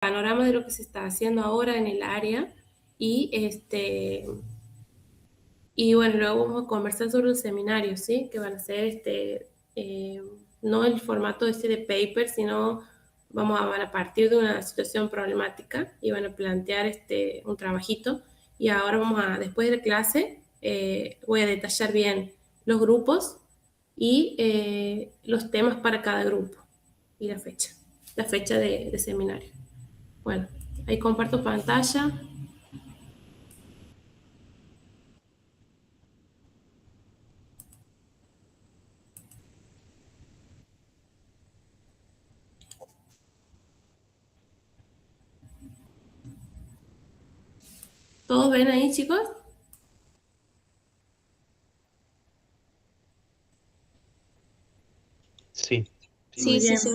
panorama de lo que se está haciendo ahora en el área y y bueno, luego vamos a conversar sobre los seminarios, ¿sí? Que van a ser no el formato de paper, sino van a partir de una situación problemática y van a plantear un trabajito. Y ahora después de la clase, voy a detallar bien los grupos y los temas para cada grupo y la fecha de seminario. Bueno, ahí comparto pantalla. ¿Todos ven ahí, chicos? Sí. Muy bien. Sí.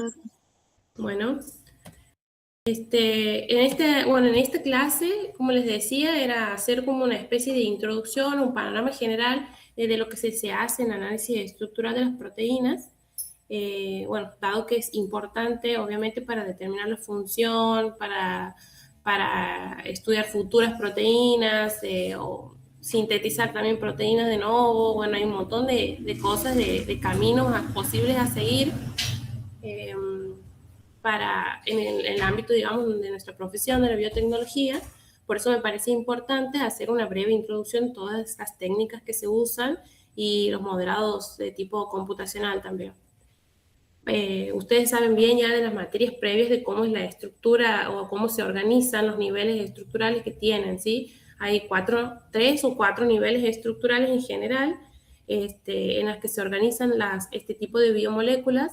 Bueno, en esta clase, como les decía, era hacer como una especie de introducción, un panorama general de lo que se hace en análisis estructural de las proteínas. Bueno, dado que es importante, obviamente, para determinar la función, para estudiar futuras proteínas o sintetizar también proteínas de nuevo. Bueno, hay un montón de cosas, de caminos posibles a seguir. En el ámbito, digamos, de nuestra profesión, de la biotecnología. Por eso me parece importante hacer una breve introducción de todas las técnicas que se usan y los modelados de tipo computacional también. Ustedes saben bien ya de las materias previas de cómo es la estructura o cómo se organizan los niveles estructurales que tienen, ¿sí? Hay 3 o 4 niveles estructurales en general, en las que se organizan este tipo de biomoléculas,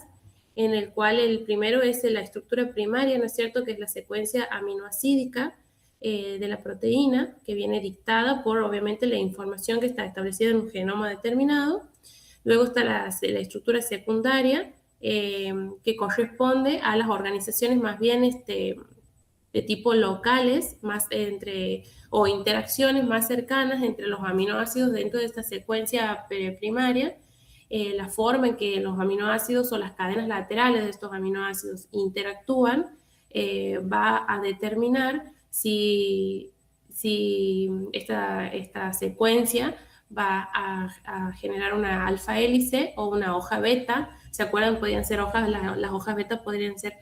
en el cual el primero es la estructura primaria, ¿no es cierto?, que es la secuencia aminoacídica de la proteína, que viene dictada por, obviamente, la información que está establecida en un genoma determinado. Luego está la estructura secundaria, que corresponde a las organizaciones más bien de tipo locales, o interacciones más cercanas entre los aminoácidos dentro de esta secuencia primaria. La forma en que los aminoácidos o las cadenas laterales de estos aminoácidos interactúan va a determinar si esta secuencia va a generar una alfa hélice o una hoja beta. ¿Se acuerdan? Podían ser las hojas beta podrían ser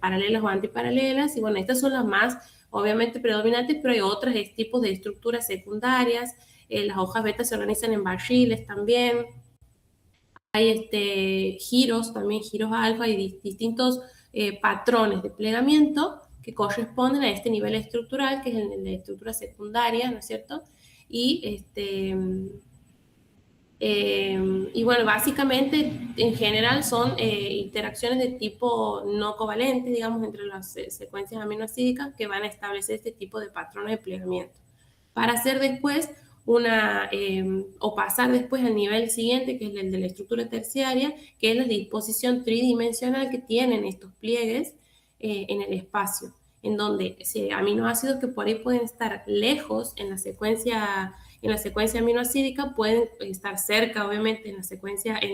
paralelas o antiparalelas. Y bueno, estas son las más obviamente predominantes, pero hay otros tipos de estructuras secundarias. Las hojas beta se organizan en barriles también. Hay giros, también giros alfa y distintos patrones de plegamiento que corresponden a este nivel estructural, que es el de la estructura secundaria, ¿no es cierto? Y bueno, básicamente, en general, son interacciones de tipo no covalente, digamos, entre las secuencias aminoácidas que van a establecer este tipo de patrones de plegamiento. Para hacer después o pasar después al nivel siguiente, que es el de la estructura terciaria, que es la disposición tridimensional que tienen estos pliegues en el espacio, en donde aminoácidos que por ahí pueden estar lejos en la secuencia aminoácidica pueden estar cerca, obviamente, en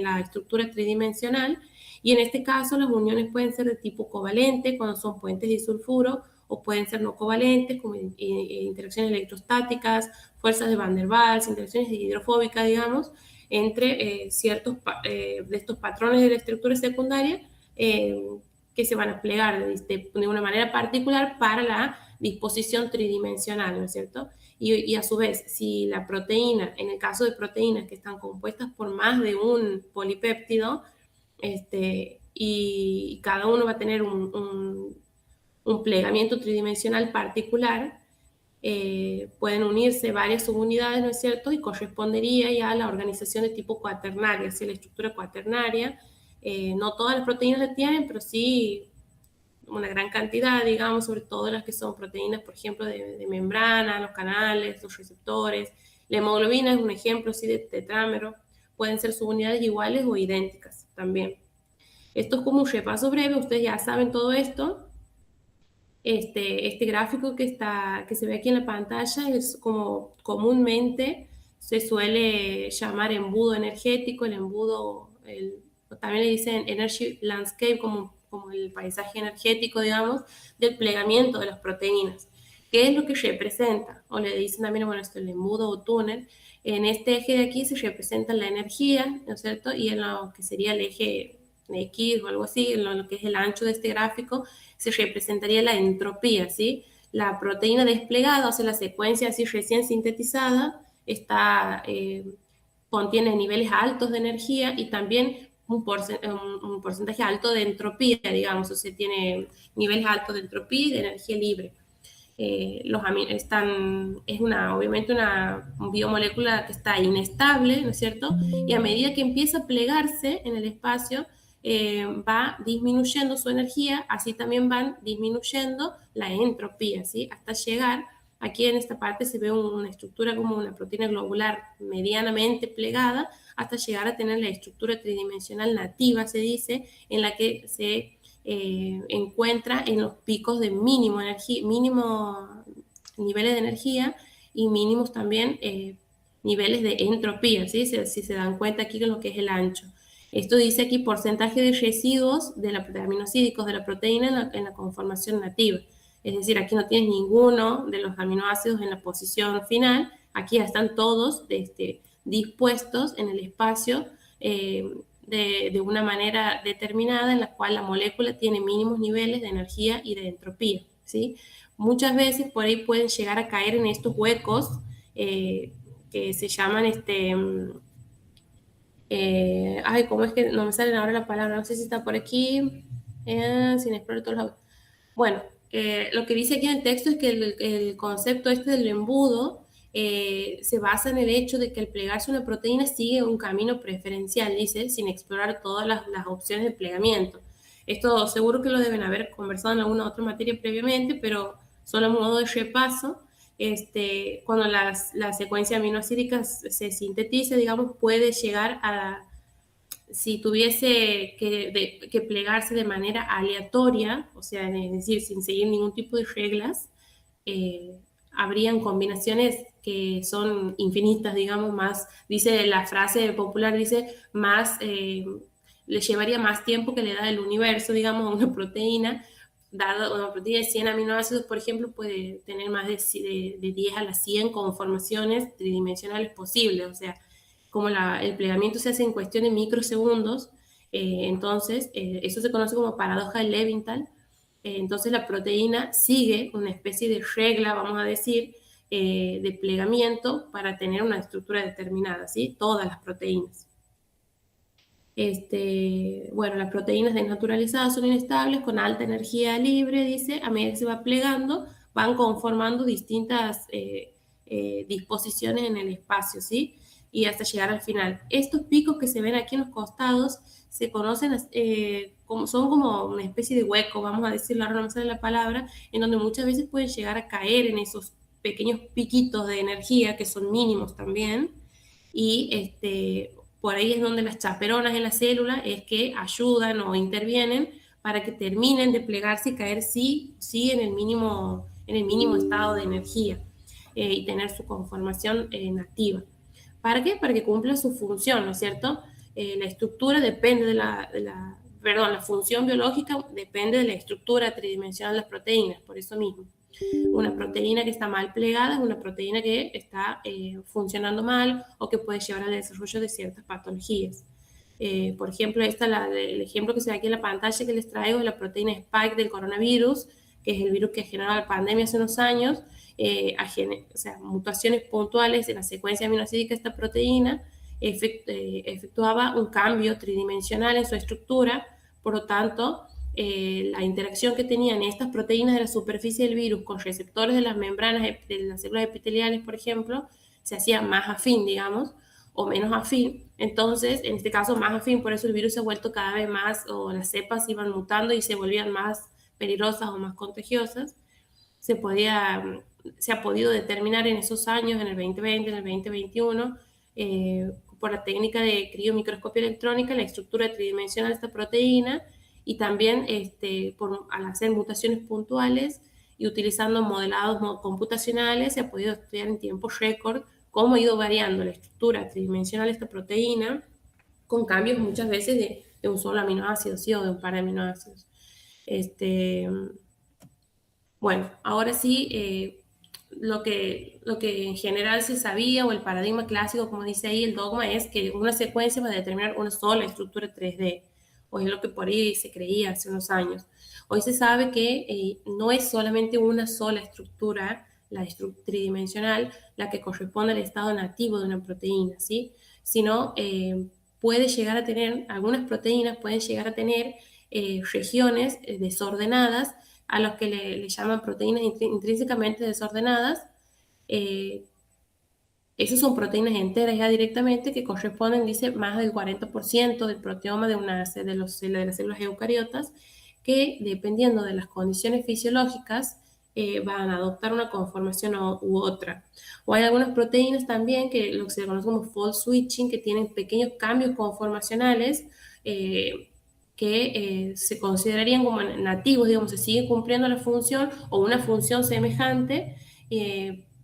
la estructura tridimensional, y en este caso las uniones pueden ser de tipo covalente cuando son puentes disulfuro, o pueden ser no covalentes como interacciones electrostáticas, fuerzas de Van der Waals, interacciones hidrofóbicas, digamos, entre ciertos de estos patrones de la estructura secundaria que se van a plegar de una manera particular para la disposición tridimensional, ¿no es cierto? Y a su vez, si la proteína, en el caso de proteínas que están compuestas por más de un polipéptido, y cada uno va a tener un plegamiento tridimensional particular, pueden unirse varias subunidades, ¿no es cierto? Y correspondería ya a la organización de tipo cuaternaria, así la estructura cuaternaria. No todas las proteínas la tienen, pero sí una gran cantidad, digamos, sobre todo las que son proteínas, por ejemplo, de membrana, los canales, los receptores. La hemoglobina es un ejemplo, sí, de tetrámero. Pueden ser subunidades iguales o idénticas también. Esto es como un repaso breve, ustedes ya saben todo esto. Este gráfico que se ve aquí en la pantalla es como comúnmente se suele llamar embudo energético, también le dicen energy landscape, como como el paisaje energético, digamos, del plegamiento de las proteínas. ¿Qué es lo que representa? O le dicen también, bueno, esto el embudo o túnel. En este eje de aquí se representa la energía, ¿no es cierto? Y en lo que sería el eje X o algo así, en lo que es el ancho de este gráfico, se representaría la entropía, ¿sí? La proteína desplegada, o sea, la secuencia así recién sintetizada, está, contiene niveles altos de energía y también un porcentaje alto de entropía, digamos, o sea, tiene niveles altos de entropía y de energía libre. Es obviamente una biomolécula que está inestable, ¿no es cierto? Y a medida que empieza a plegarse en el espacio, va disminuyendo su energía, así también van disminuyendo la entropía, ¿sí? Hasta llegar, aquí en esta parte se ve una estructura como una proteína globular medianamente plegada, hasta llegar a tener la estructura tridimensional nativa, se dice, en la que se encuentra en los picos de mínimo niveles de energía y mínimos también niveles de entropía, ¿sí? Si se dan cuenta aquí con lo que es el ancho. Esto dice aquí porcentaje de residuos de aminosídicos de la proteína en la conformación nativa. Es decir, aquí no tienes ninguno de los aminoácidos en la posición final, aquí ya están todos dispuestos en el espacio de una manera determinada en la cual la molécula tiene mínimos niveles de energía y de entropía, ¿sí? Muchas veces por ahí pueden llegar a caer en estos huecos que se llaman ay, ¿cómo es que no me salen ahora la palabra? No sé si está por aquí, sin explorar todos lados. Bueno, lo que dice aquí en el texto es que el concepto del embudo se basa en el hecho de que al plegarse una proteína sigue un camino preferencial, dice, sin explorar todas las opciones de plegamiento. Esto seguro que lo deben haber conversado en alguna otra materia previamente, pero solo a modo de repaso, cuando la secuencia aminoácidica se sintetiza, digamos, puede llegar a si tuviese que plegarse de manera aleatoria, o sea, es decir, sin seguir ningún tipo de reglas, habrían combinaciones que son infinitas, digamos, más, dice la frase popular, dice, más, le llevaría más tiempo que le da el universo, digamos, a una proteína. Dado una proteína de 100 aminoácidos, por ejemplo, puede tener más de 10 a las 100 conformaciones tridimensionales posibles, o sea, como el plegamiento se hace en cuestión de microsegundos, entonces eso se conoce como paradoja de Levinthal. Entonces la proteína sigue una especie de regla, vamos a decir, de plegamiento para tener una estructura determinada, ¿sí? Todas las proteínas. Bueno, las proteínas desnaturalizadas son inestables con alta energía libre, dice, a medida que se va plegando, van conformando distintas disposiciones en el espacio, ¿sí? Y hasta llegar al final. Estos picos que se ven aquí en los costados se conocen son como una especie de hueco, vamos a decirlo, ahora no me sale la palabra, en donde muchas veces pueden llegar a caer en esos pequeños piquitos de energía que son mínimos también, y por ahí es donde las chaperonas en la célula es que ayudan o intervienen para que terminen de plegarse y caer sí en el mínimo estado de energía y tener su conformación nativa. ¿Para qué? Para que cumpla su función, ¿no es cierto? La estructura depende la función biológica depende de la estructura tridimensional de las proteínas, por eso mismo. Una proteína que está mal plegada es una proteína que está funcionando mal o que puede llevar al desarrollo de ciertas patologías. Por ejemplo, el ejemplo que se ve aquí en la pantalla que les traigo es la proteína Spike del coronavirus, que es el virus que generó la pandemia hace unos años, o sea, mutaciones puntuales en la secuencia aminoácidica de esta proteína efectuaba un cambio tridimensional en su estructura, por lo tanto, la interacción que tenían estas proteínas de la superficie del virus con receptores de las membranas de las células epiteliales, por ejemplo, se hacía más afín, digamos, o menos afín. Entonces, en este caso, más afín, por eso el virus se ha vuelto cada vez más, o las cepas iban mutando y se volvían más peligrosas o más contagiosas. Se ha podido determinar en esos años, en el 2020, en el 2021, por la técnica de criomicroscopía electrónica, la estructura tridimensional de esta proteína, y también al hacer mutaciones puntuales y utilizando modelados computacionales, se ha podido estudiar en tiempo récord cómo ha ido variando la estructura tridimensional de esta proteína con cambios muchas veces de un solo aminoácido, ¿sí? O de un par de aminoácidos. Bueno, ahora sí, lo que en general se sabía, o el paradigma clásico, como dice ahí el dogma, es que una secuencia va a determinar una sola estructura 3D, o es lo que por ahí se creía hace unos años. Hoy se sabe que no es solamente una sola estructura, la estructura tridimensional, la que corresponde al estado nativo de una proteína, ¿sí? Sino puede llegar a tener, algunas proteínas pueden llegar a tener regiones desordenadas, a los que le llaman proteínas intrínsecamente desordenadas. Eh, Esas son proteínas enteras ya directamente que corresponden, dice, más del 40% del proteoma de de las células eucariotas, que dependiendo de las condiciones fisiológicas van a adoptar una conformación u otra. O hay algunas proteínas también que lo que se conoce como fold switching, que tienen pequeños cambios conformacionales que se considerarían como nativos, digamos, se sigue cumpliendo la función o una función semejante.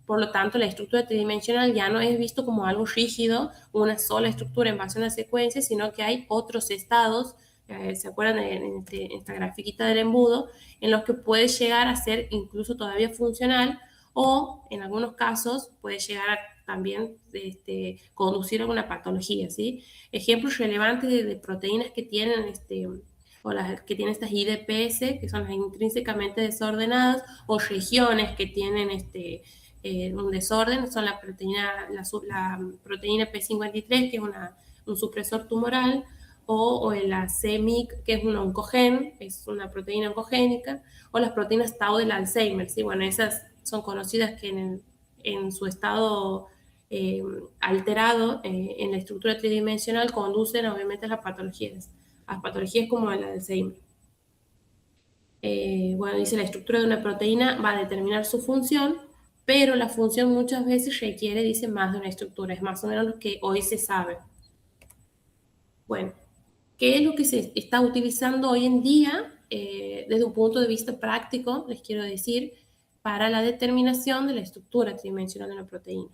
Por lo tanto, la estructura tridimensional ya no es visto como algo rígido, una sola estructura en base a una secuencia, sino que hay otros estados, ¿se acuerdan en esta grafiquita del embudo? En los que puede llegar a ser incluso todavía funcional, o en algunos casos puede llegar a también conducir a una patología, ¿sí? Ejemplos relevantes de proteínas que tienen o las que tienen estas IDPS, que son las intrínsecamente desordenadas, o regiones que tienen un desorden, son la proteína P53, que es un supresor tumoral, o la CMYC, que es un oncogen, es una proteína oncogénica, o las proteínas Tau del Alzheimer, ¿sí? Bueno, esas son conocidas que en su estado eh, alterado en la estructura tridimensional conducen obviamente a patologías como la del Alzheimer. Bueno, dice la estructura de una proteína va a determinar su función, pero la función muchas veces requiere, dice, más de una estructura, es más o menos lo que hoy se sabe. Bueno, ¿qué es lo que se está utilizando hoy en día desde un punto de vista práctico, les quiero decir, para la determinación de la estructura tridimensional de una proteína?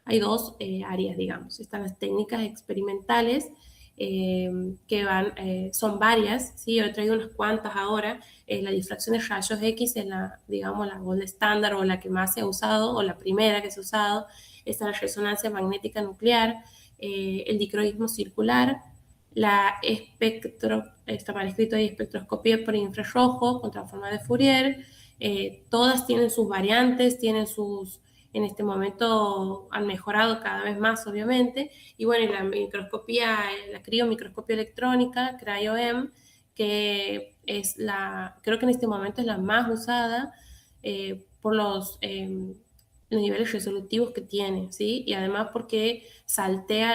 Hay dos áreas, digamos. Están las técnicas experimentales, son varias, ¿sí? Yo he traído unas cuantas ahora. La difracción de rayos X es digamos, la gold estándar, o la que más se ha usado, o la primera que se ha usado. Está la resonancia magnética nuclear, el dicroísmo circular, está mal escrito ahí, espectroscopía por infrarrojo con transformador de Fourier. Todas tienen sus variantes, en este momento han mejorado cada vez más, obviamente. Y bueno, la microscopía, la criomicroscopía electrónica, cryo-EM, que creo que en este momento es la más usada por los niveles resolutivos que tiene, ¿sí? Y además porque saltea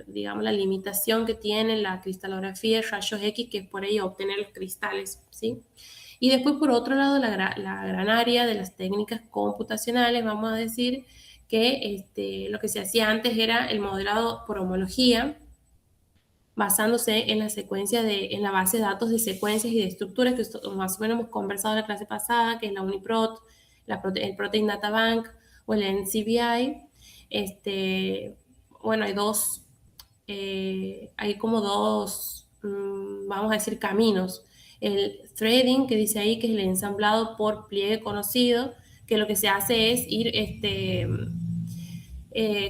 digamos, la limitación que tiene la cristalografía de rayos X, que es por ello obtener los cristales, ¿sí? Y después, por otro lado, la gran área de las técnicas computacionales, vamos a decir que lo que se hacía antes era el modelado por homología, basándose en en la base de datos de secuencias y de estructuras que más o menos hemos conversado en la clase pasada, que es la UniProt, el Protein Data Bank o el NCBI. Bueno, hay como dos, vamos a decir, caminos. El threading, que dice ahí que es el ensamblado por pliegue conocido, que lo que se hace es ir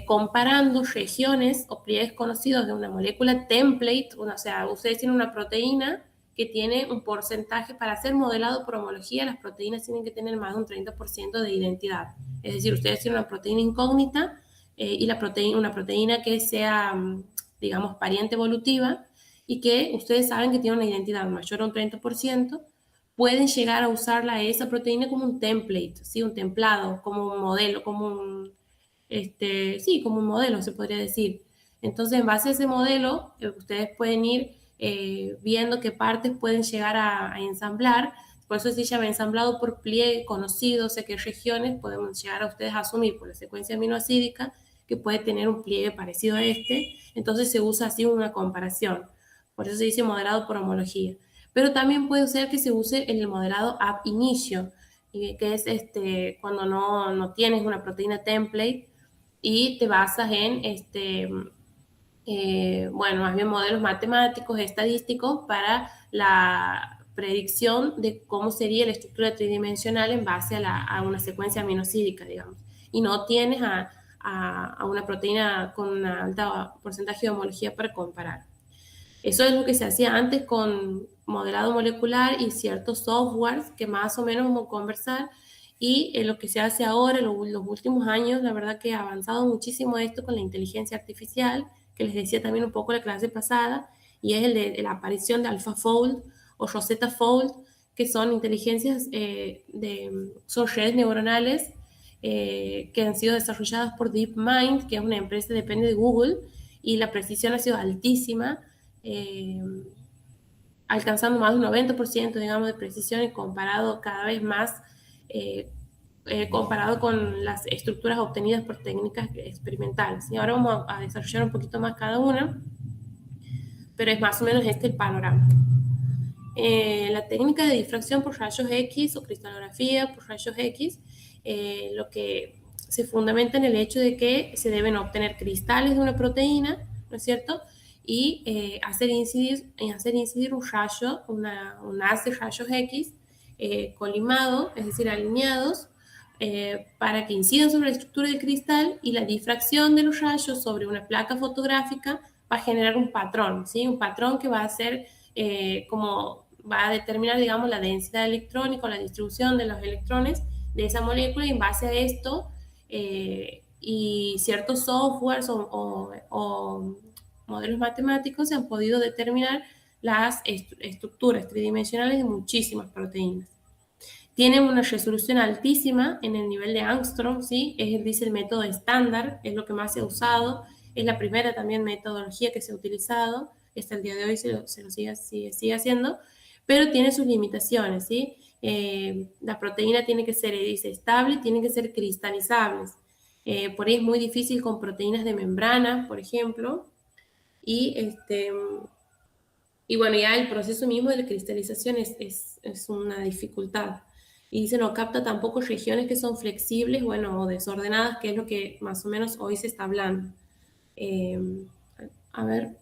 comparando regiones o pliegues conocidos de una molécula template, o sea, ustedes tienen una proteína que tiene un porcentaje. Para ser modelado por homología, las proteínas tienen que tener más de un 30% de identidad. Es decir, ustedes tienen una proteína incógnita y una proteína que sea, digamos, pariente evolutiva, y que ustedes saben que tiene una identidad mayor a un 30%, pueden llegar a usarla a esa proteína como un template, ¿sí? Un templado, como un modelo, sí, como un modelo, se podría decir. Entonces, en base a ese modelo, ustedes pueden ir viendo qué partes pueden llegar a ensamblar. Por eso se llama ensamblado por pliegue conocido, o sea, qué regiones podemos llegar a ustedes a asumir por la secuencia aminoácidica que puede tener un pliegue parecido a este. Entonces se usa así una comparación. Por eso se dice modelado por homología. Pero también puede ser que se use el modelado ab inicio, que es cuando no tienes una proteína template y te basas en bueno, más bien modelos matemáticos, estadísticos para predicción de cómo sería la estructura tridimensional en base a una secuencia aminosídica, digamos. Y no tienes a una proteína con un alto porcentaje de homología para comparar. Eso es lo que se hacía antes con modelado molecular y ciertos softwares que más o menos vamos a conversar. Y lo que se hace ahora, en los últimos años, la verdad que ha avanzado muchísimo esto con la inteligencia artificial, que les decía también un poco la clase pasada, y es el de la aparición de AlphaFold o Rosetta Fold, que son inteligencias, son redes neuronales que han sido desarrolladas por DeepMind, que es una empresa que depende de Google, y la precisión ha sido altísima, alcanzando más de un 90%, digamos, de precisión, y comparado cada vez más, comparado con las estructuras obtenidas por técnicas experimentales. Y ahora vamos a desarrollar un poquito más cada una, pero es más o menos este el panorama. La técnica de difracción por rayos X o cristalografía por rayos X, lo que se fundamenta en el hecho de que se deben obtener cristales de una proteína, ¿no es cierto?, y hacer incidir un rayo, un haz de rayos X colimado, es decir, alineados, para que incidan sobre la estructura del cristal, y la difracción de los rayos sobre una placa fotográfica va a generar un patrón, ¿sí? Un patrón que va a ser como va a determinar, digamos, la densidad electrónica o la distribución de los electrones de esa molécula, y en base a esto y ciertos softwares o modelos matemáticos se han podido determinar las estructuras tridimensionales de muchísimas proteínas. Tienen una resolución altísima en el nivel de Angstrom, ¿sí? Dice el método estándar, es lo que más se ha usado, es la primera también metodología que se ha utilizado, hasta el día de hoy se lo sigue haciendo, pero tiene sus limitaciones, ¿sí? La proteína tiene que ser, dice, estable, tiene que ser cristalizables. Por ahí es muy difícil con proteínas de membrana, por ejemplo, y bueno, ya el proceso mismo de la cristalización es una dificultad. Y dice, no capta tampoco regiones que son flexibles, bueno, o desordenadas, que es lo que más o menos hoy se está hablando. A ver.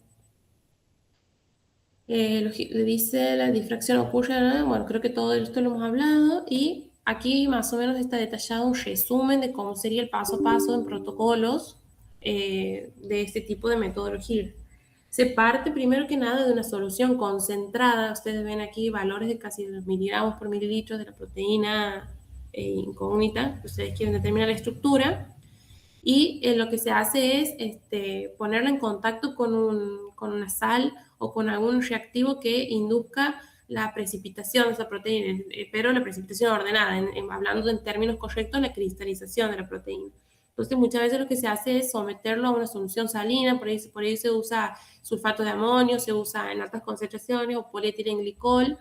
Le dice, la difracción ocurre, ¿no? Bueno, creo que todo esto lo hemos hablado, y aquí más o menos está detallado un resumen de cómo sería el paso a paso en protocolos de este tipo de metodología. Se parte primero que nada de una solución concentrada. Ustedes ven aquí valores de casi 2 miligramos por mililitro de la proteína incógnita, que ustedes quieren determinar la estructura, y lo que se hace es ponerla en contacto con una sal o con algún reactivo que induzca la precipitación de esa proteína, pero la precipitación ordenada, hablando en términos correctos, la cristalización de la proteína. Entonces, muchas veces lo que se hace es someterlo a una solución salina, por ahí se usa sulfato de amonio, se usa en altas concentraciones, o polietilenglicol,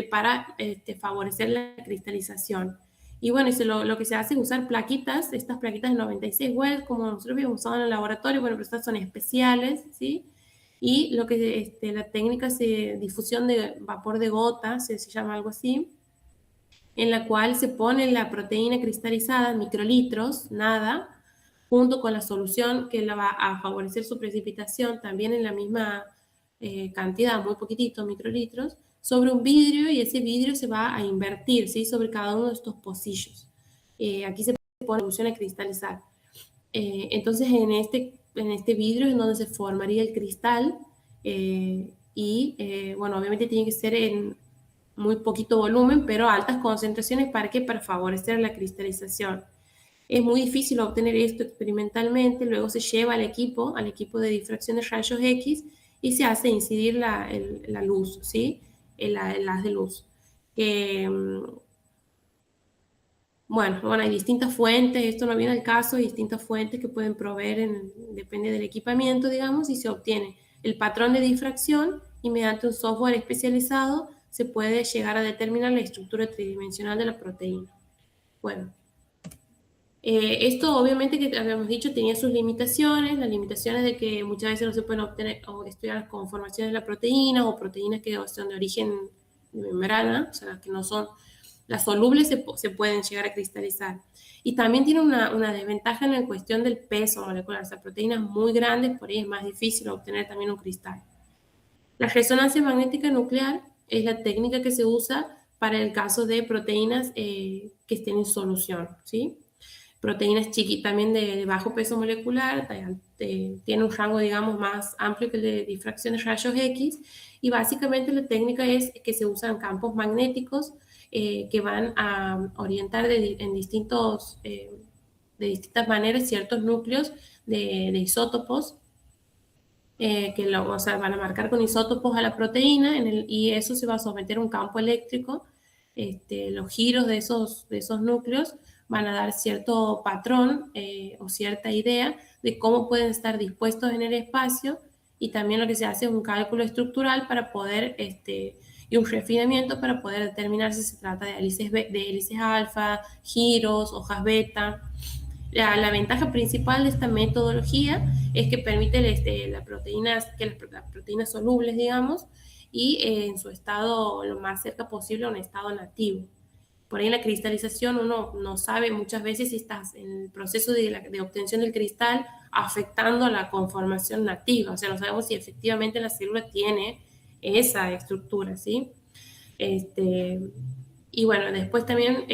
para favorecer la cristalización. Y bueno, lo que se hace es usar plaquitas, estas plaquitas de 96 Wells, como nosotros habíamos usado en el laboratorio, bueno, pero estas son especiales, ¿sí? Y la técnica de difusión de vapor de gota, se llama algo así, en la cual se pone la proteína cristalizada en microlitros, nada, junto con la solución que la va a favorecer su precipitación, también en la misma cantidad, muy poquitito, microlitros, sobre un vidrio, y ese vidrio se va a invertir, ¿sí?, sobre cada uno de estos pocillos. Aquí se pone la solución a cristalizar. Entonces, en este vidrio es donde se formaría el cristal, bueno, obviamente tiene que ser en muy poquito volumen, pero altas concentraciones. ¿Para qué? Para favorecer la cristalización. Es muy difícil obtener esto experimentalmente, luego se lleva al equipo de difracción de rayos X, y se hace incidir la luz, ¿sí? El haz de luz. Bueno, hay distintas fuentes, esto no viene al caso, hay distintas fuentes que pueden proveer, depende del equipamiento, digamos, y se obtiene el patrón de difracción, y mediante un software especializado se puede llegar a determinar la estructura tridimensional de la proteína. Bueno, esto obviamente, que habíamos dicho, tenía sus limitaciones, las limitaciones de que muchas veces no se pueden obtener o estudiar las conformaciones de la proteína, o proteínas que son de origen de membrana, o sea, que no son las solubles, se pueden llegar a cristalizar. Y también tiene una desventaja en la cuestión del peso molecular, o sea, proteínas muy grandes, por ahí es más difícil obtener también un cristal. La resonancia magnética nuclear es la técnica que se usa para el caso de proteínas que estén en solución, ¿sí? Proteínas chiquitas, también de bajo peso molecular, tiene un rango, digamos, más amplio que el de difracción de rayos X, y básicamente la técnica es que se usan campos magnéticos que van a orientar en de distintas maneras ciertos núcleos de isótopos o sea, van a marcar con isótopos a la proteína y eso se va a someter a un campo eléctrico. Los giros de esos núcleos van a dar cierto patrón o cierta idea de cómo pueden estar dispuestos en el espacio, y también lo que se hace es un cálculo estructural para poder, y un refinamiento para poder determinar si se trata de hélices alfa, giros, hojas beta. La ventaja principal de esta metodología es que permite las proteínas solubles, digamos, y en su estado lo más cerca posible a un estado nativo. Por ahí en la cristalización uno no sabe muchas veces si estás en el proceso de obtención del cristal afectando a la conformación nativa, o sea, no sabemos si efectivamente la célula tiene esa estructura, ¿sí? Y bueno, después también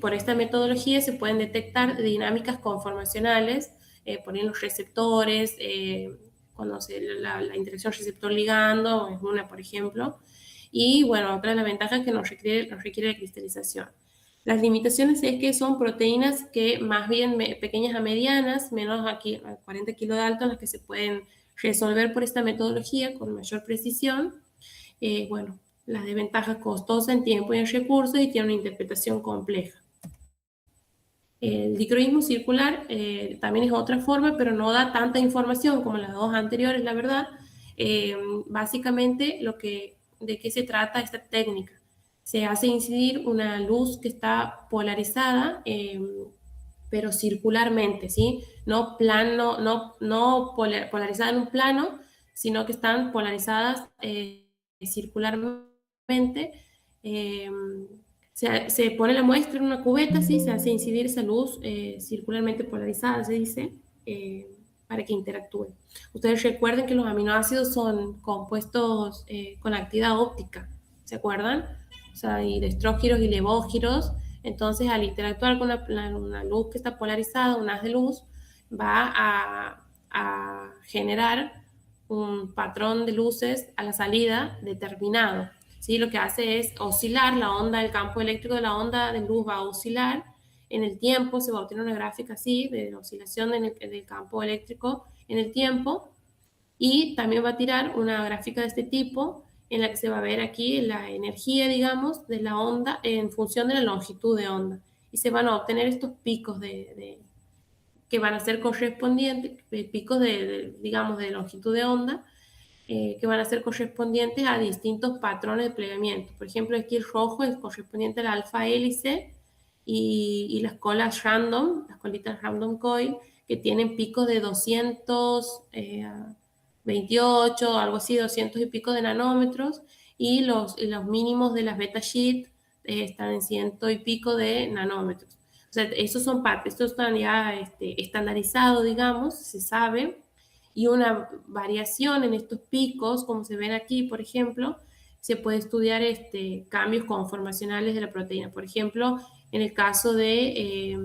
por esta metodología se pueden detectar dinámicas conformacionales, por los receptores, cuando la interacción receptor-ligando es una, por ejemplo. Y bueno, otra de las ventajas es que no requiere la cristalización. Las limitaciones es que son proteínas que más bien pequeñas a medianas, menos aquí a 40 kilos de alto, en las que se pueden resolver por esta metodología con mayor precisión. Bueno, las desventajas costosas en tiempo y en recursos, y tiene una interpretación compleja. El dicroísmo circular también es otra forma, pero no da tanta información como las dos anteriores, la verdad. Básicamente, ¿de qué se trata esta técnica? Se hace incidir una luz que está polarizada, pero circularmente, ¿sí? No polarizada en un plano, sino que están polarizadas circularmente. Eh, se pone la muestra en una cubeta, ¿sí? Se hace incidir esa luz circularmente polarizada, se dice, para que interactúe. Ustedes recuerden que los aminoácidos son compuestos con actividad óptica, ¿se acuerdan? O sea, hay estrógiros y levógiros. Entonces, al interactuar con una luz que está polarizada, un haz de luz, va a generar un patrón de luces a la salida determinado. ¿Sí? Lo que hace es oscilar la onda, el campo eléctrico de la onda de luz va a oscilar en el tiempo, se va a obtener una gráfica así de oscilación del campo eléctrico en el tiempo, y también va a tirar una gráfica de este tipo en la que se va a ver aquí la energía, digamos, de la onda en función de la longitud de onda, y se van a obtener estos picos que van a ser correspondientes, picos digamos, de longitud de onda, que van a ser correspondientes a distintos patrones de plegamiento. Por ejemplo, aquí el rojo es correspondiente al alfa hélice, y las colas random, las colitas random coil, que tienen picos de 228, algo así, 200 y pico de nanómetros, y los mínimos de las beta sheet están en ciento y pico de nanómetros. O sea, estos están ya estandarizados, digamos, se sabe, y una variación en estos picos, como se ven aquí, por ejemplo, se puede estudiar cambios conformacionales de la proteína. Por ejemplo, en el caso de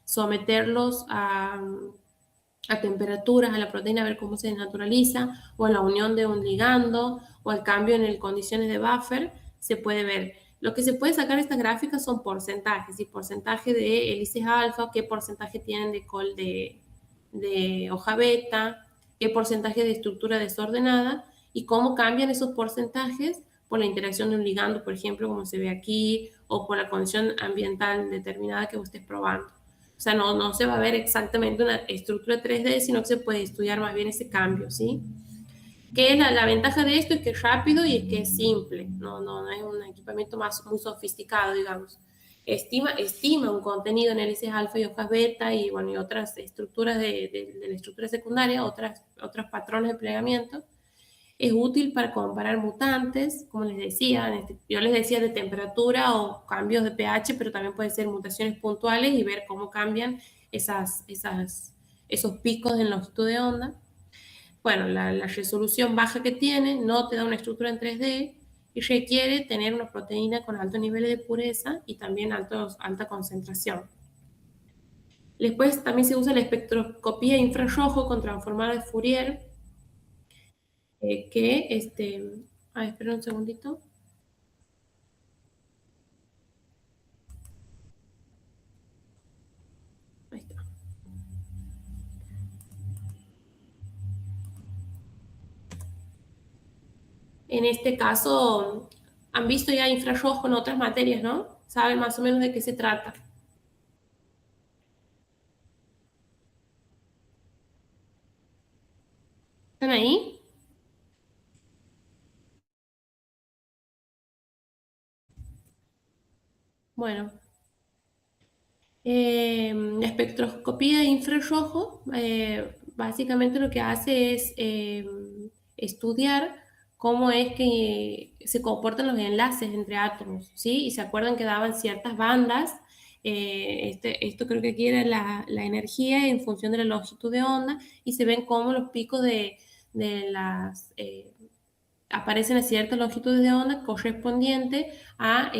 someterlos a temperaturas a la proteína, a ver cómo se desnaturaliza, o a la unión de un ligando, o al cambio en condiciones de buffer, se puede ver. Lo que se puede sacar de estas gráficas son porcentajes, y porcentaje de hélices alfa, qué porcentaje tienen de hoja beta, qué porcentaje de estructura desordenada, y cómo cambian esos porcentajes por la interacción de un ligando, por ejemplo, como se ve aquí, o por la condición ambiental determinada que usted estés probando. O sea, no se va a ver exactamente una estructura 3D, sino que se puede estudiar más bien ese cambio, ¿sí? Que la ventaja de esto es que es rápido y es que es simple, no es un equipamiento muy sofisticado, digamos. Estima un contenido en hélices alfa y hojas beta, y bueno, y otras estructuras de la estructura secundaria, otros patrones de plegamiento. Es útil para comparar mutantes, como les decía, yo les decía de temperatura o cambios de pH, pero también pueden ser mutaciones puntuales, y ver cómo cambian esos picos en longitud de onda. Bueno, la resolución baja que tiene no te da una estructura en 3D, y requiere tener una proteína con altos niveles de pureza y también alta concentración. Después también se usa la espectroscopía infrarrojo con transformador de Fourier, espera un segundito. Ahí está. En este caso, han visto ya infrarrojo en otras materias, ¿no? Saben más o menos de qué se trata. ¿Están ahí? Bueno, la espectroscopía de infrarrojo básicamente lo que hace es estudiar cómo es que se comportan los enlaces entre átomos, ¿sí? Y se acuerdan que daban ciertas bandas. Esto creo que aquí era la energía en función de la longitud de onda y se ven cómo los picos de las aparecen a ciertas longitudes de onda correspondiente a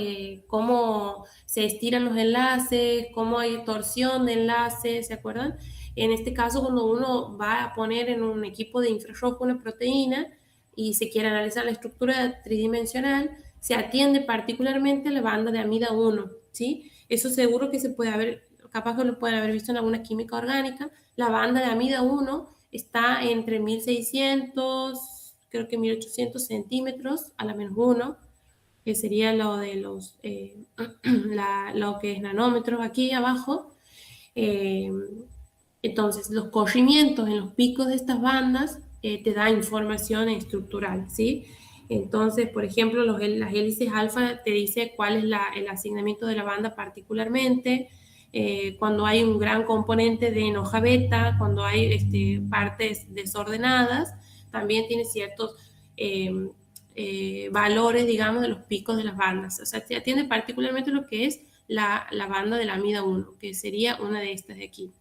cómo se estiran los enlaces, cómo hay torsión de enlaces, ¿se acuerdan? En este caso, cuando uno va a poner en un equipo de infrarrojo una proteína y se quiere analizar la estructura tridimensional, se atiende particularmente a la banda de amida 1, ¿sí? Eso seguro que se puede haber, capaz que lo pueden haber visto en alguna química orgánica. La banda de amida 1 está entre 1600, creo que 1800 centímetros a la menos 1, que sería lo de lo que es nanómetros aquí abajo. Eh, entonces, los corrimientos en los picos de estas bandas te da información estructural, ¿sí? Entonces, por ejemplo, las hélices alfa te dice cuál es el asignamiento de la banda particularmente, cuando hay un gran componente de enoja beta, cuando hay partes desordenadas, también tiene ciertos valores, digamos, de los picos de las bandas. O sea, te atiende particularmente lo que es la banda de la amida 1, que sería una de estas de aquí.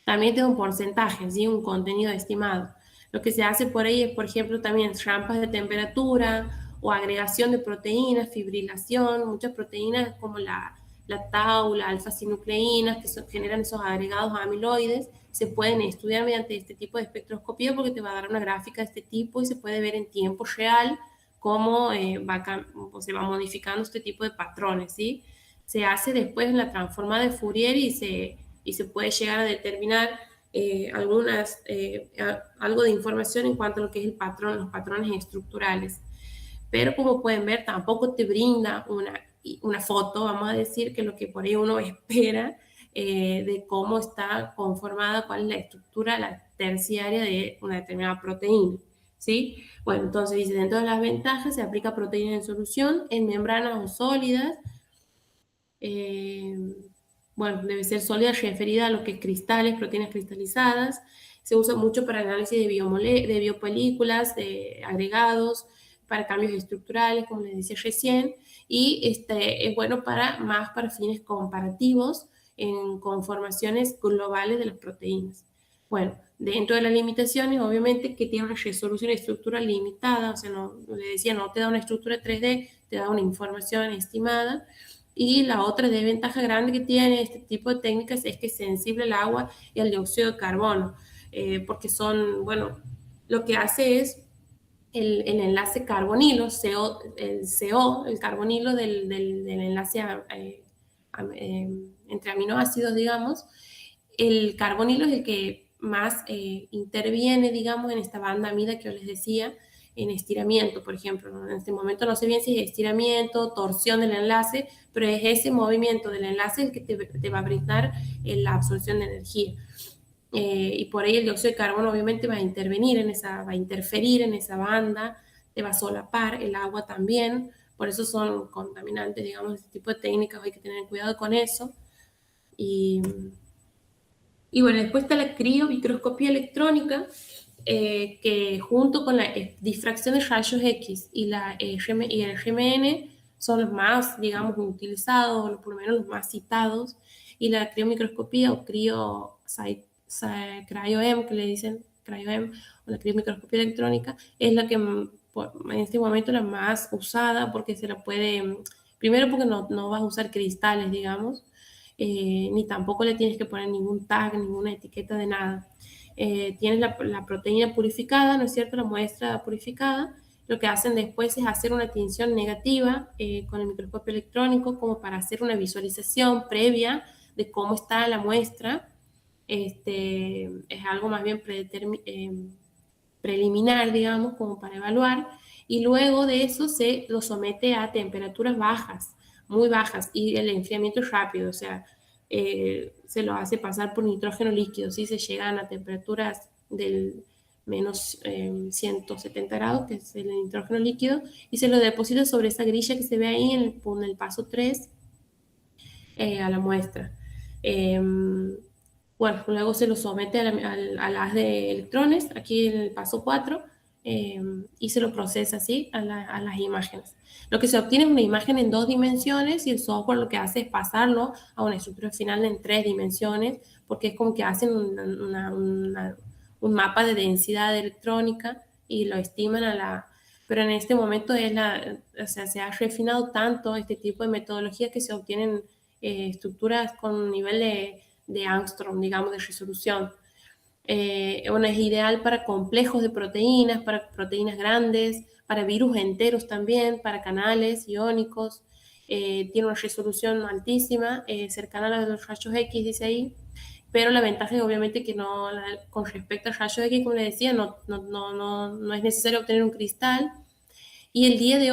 También tiene un porcentaje, ¿sí? Un contenido estimado. Lo que se hace por ahí es, por ejemplo, también rampas de temperatura o agregación de proteínas, fibrilación, muchas proteínas como la tau, la alfa-sinucleínas, que generan esos agregados amiloides, se pueden estudiar mediante este tipo de espectroscopía porque te va a dar una gráfica de este tipo y se puede ver en tiempo real cómo se va modificando este tipo de patrones, ¿sí? Se hace después en la transforma de Fourier y se puede llegar a determinar algo de información en cuanto a lo que es el patrón, los patrones estructurales. Pero como pueden ver, tampoco te brinda una foto, vamos a decir, que lo que por ahí uno espera de cómo está conformada, cuál es la estructura, la terciaria de una determinada proteína. ¿Sí? Bueno, entonces dice, dentro de las ventajas se aplica proteína en solución, en membranas o sólidas, bueno, debe ser sólida referida a lo que es cristales, proteínas cristalizadas. Se usa mucho para análisis de biopelículas, de agregados, para cambios estructurales, como les decía recién, y es bueno más para fines comparativos en conformaciones globales de las proteínas. Bueno, dentro de las limitaciones, obviamente que tiene una resolución estructural limitada, o sea, le decía, no te da una estructura 3D, te da una información estimada. Y la otra desventaja grande que tiene este tipo de técnicas es que es sensible al agua y al dióxido de carbono, porque bueno, lo que hace es el enlace carbonilo, el carbonilo del enlace entre aminoácidos, digamos. El carbonilo es el que más interviene, digamos, en esta banda amida que yo les decía, en estiramiento, por ejemplo, ¿no? En este momento no sé bien si es estiramiento, torsión del enlace, pero es ese movimiento del enlace el que te va a brindar la absorción de energía. Y por ahí el dióxido de carbono obviamente va a intervenir va a interferir en esa banda, te va a solapar, el agua también, por eso son contaminantes, digamos, este tipo de técnicas, hay que tener cuidado con eso. Y bueno, después está la criomicroscopía electrónica, que junto con la difracción de rayos X y y el RMN son los más, digamos, utilizados, o por lo menos los más citados, y la criomicroscopía o cryo-EM, que le dicen cryo-EM, o la criomicroscopía electrónica, es la que en este momento la más usada porque se la puede, primero porque no vas a usar cristales, digamos, ni tampoco le tienes que poner ningún tag, ninguna etiqueta de nada. Tienes la proteína purificada, ¿no es cierto? La muestra purificada. Lo que hacen después es hacer una tinción negativa con el microscopio electrónico como para hacer una visualización previa de cómo está la muestra. Es algo más bien preliminar, digamos, como para evaluar, y luego de eso se lo somete a temperaturas bajas, muy bajas, y el enfriamiento es rápido, o sea, se lo hace pasar por nitrógeno líquido, ¿sí? Se llegan a temperaturas del menos 170 grados, que es el nitrógeno líquido, y se lo deposita sobre esa grilla que se ve ahí en el paso 3 a la muestra. Bueno, luego se lo somete al haz de electrones, aquí en el paso 4, y se lo procesa así a las imágenes. Lo que se obtiene es una imagen en 2 dimensiones y el software lo que hace es pasarlo a una estructura final en 3 dimensiones, porque es como que hacen un mapa de densidad electrónica y lo estiman Pero en este momento o sea, se ha refinado tanto este tipo de metodologías que se obtienen estructuras con un nivel de Angstrom, digamos, de resolución. Bueno, es ideal para complejos de proteínas, para proteínas grandes, para virus enteros también, para canales iónicos. Tiene una resolución altísima, cercana a la de los rayos X, dice ahí, pero la ventaja es obviamente que con respecto a rayos X, como le decía, no es necesario obtener un cristal. Y al día de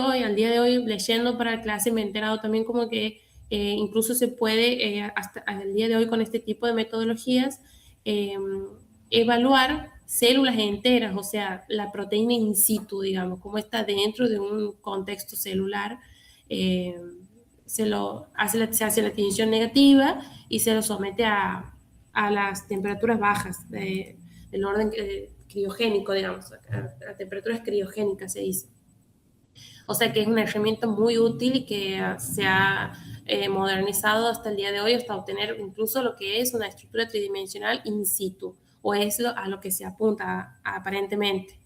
hoy, leyendo para la clase, me he enterado también como que incluso se puede, hasta el día de hoy con este tipo de metodologías, eh, evaluar células enteras, o sea, la proteína in situ, digamos, cómo está dentro de un contexto celular. Eh, se hace la tinción negativa y se lo somete a las temperaturas bajas del orden criogénico, digamos, a temperaturas criogénicas se dice. O sea que es una herramienta muy útil y que se ha modernizado hasta el día de hoy hasta obtener incluso lo que es una estructura tridimensional in situ, o es a lo que se apunta aparentemente.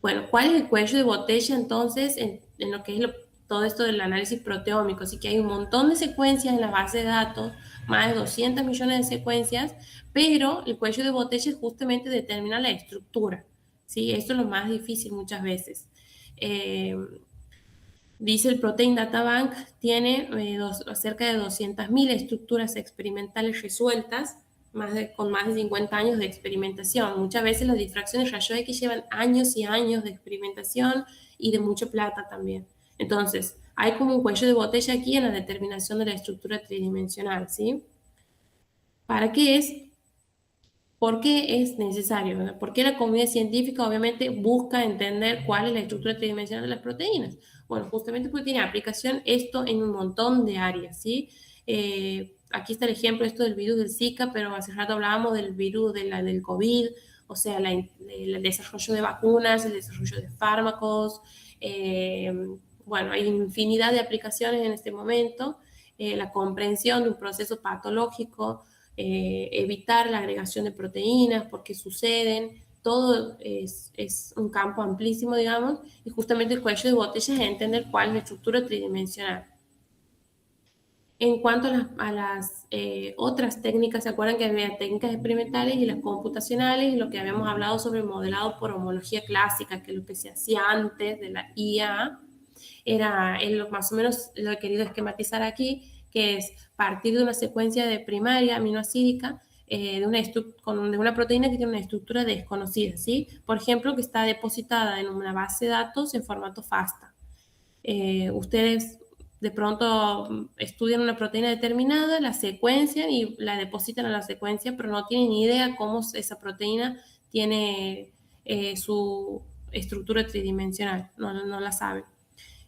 Bueno, ¿cuál es el cuello de botella entonces en lo que es todo esto del análisis proteómico? Así que hay un montón de secuencias en la base de datos, más de 200 millones de secuencias, pero el cuello de botella es justamente determina la estructura, ¿sí? Esto es lo más difícil muchas veces. Eh, Dice el Protein Data Bank, tiene cerca de 200.000 estructuras experimentales resueltas, con más de 50 años de experimentación. Muchas veces las difracciones de rayos X llevan años y años de experimentación y de mucha plata también. Entonces, hay como un cuello de botella aquí en la determinación de la estructura tridimensional, ¿sí? ¿Para qué es? ¿Por qué es necesario? ¿Verdad? ¿Por qué la comunidad científica obviamente busca entender cuál es la estructura tridimensional de las proteínas? Bueno, justamente porque tiene aplicación esto en un montón de áreas, ¿sí? Aquí está el ejemplo esto del virus del Zika, pero hace rato hablábamos del virus del COVID, o sea, el desarrollo de vacunas, el desarrollo de fármacos, eh, bueno, hay infinidad de aplicaciones en este momento, la comprensión de un proceso patológico, evitar la agregación de proteínas, por qué suceden, todo es un campo amplísimo, digamos, y justamente el cuello de botella es entender cuál es la estructura tridimensional. En cuanto a las otras técnicas, ¿se acuerdan que había técnicas experimentales y las computacionales? Y lo que habíamos hablado sobre el modelado por homología clásica, que es lo que se hacía antes de la IA, era más o menos lo que he querido esquematizar aquí, que es partir de una secuencia de primaria aminoácidica de una proteína que tiene una estructura desconocida, ¿sí? Por ejemplo, que está depositada en una base de datos en formato FASTA. Ustedes de pronto estudian una proteína determinada, la secuencian y la depositan en la secuencia, pero no tienen ni idea cómo esa proteína tiene su estructura tridimensional, no la saben.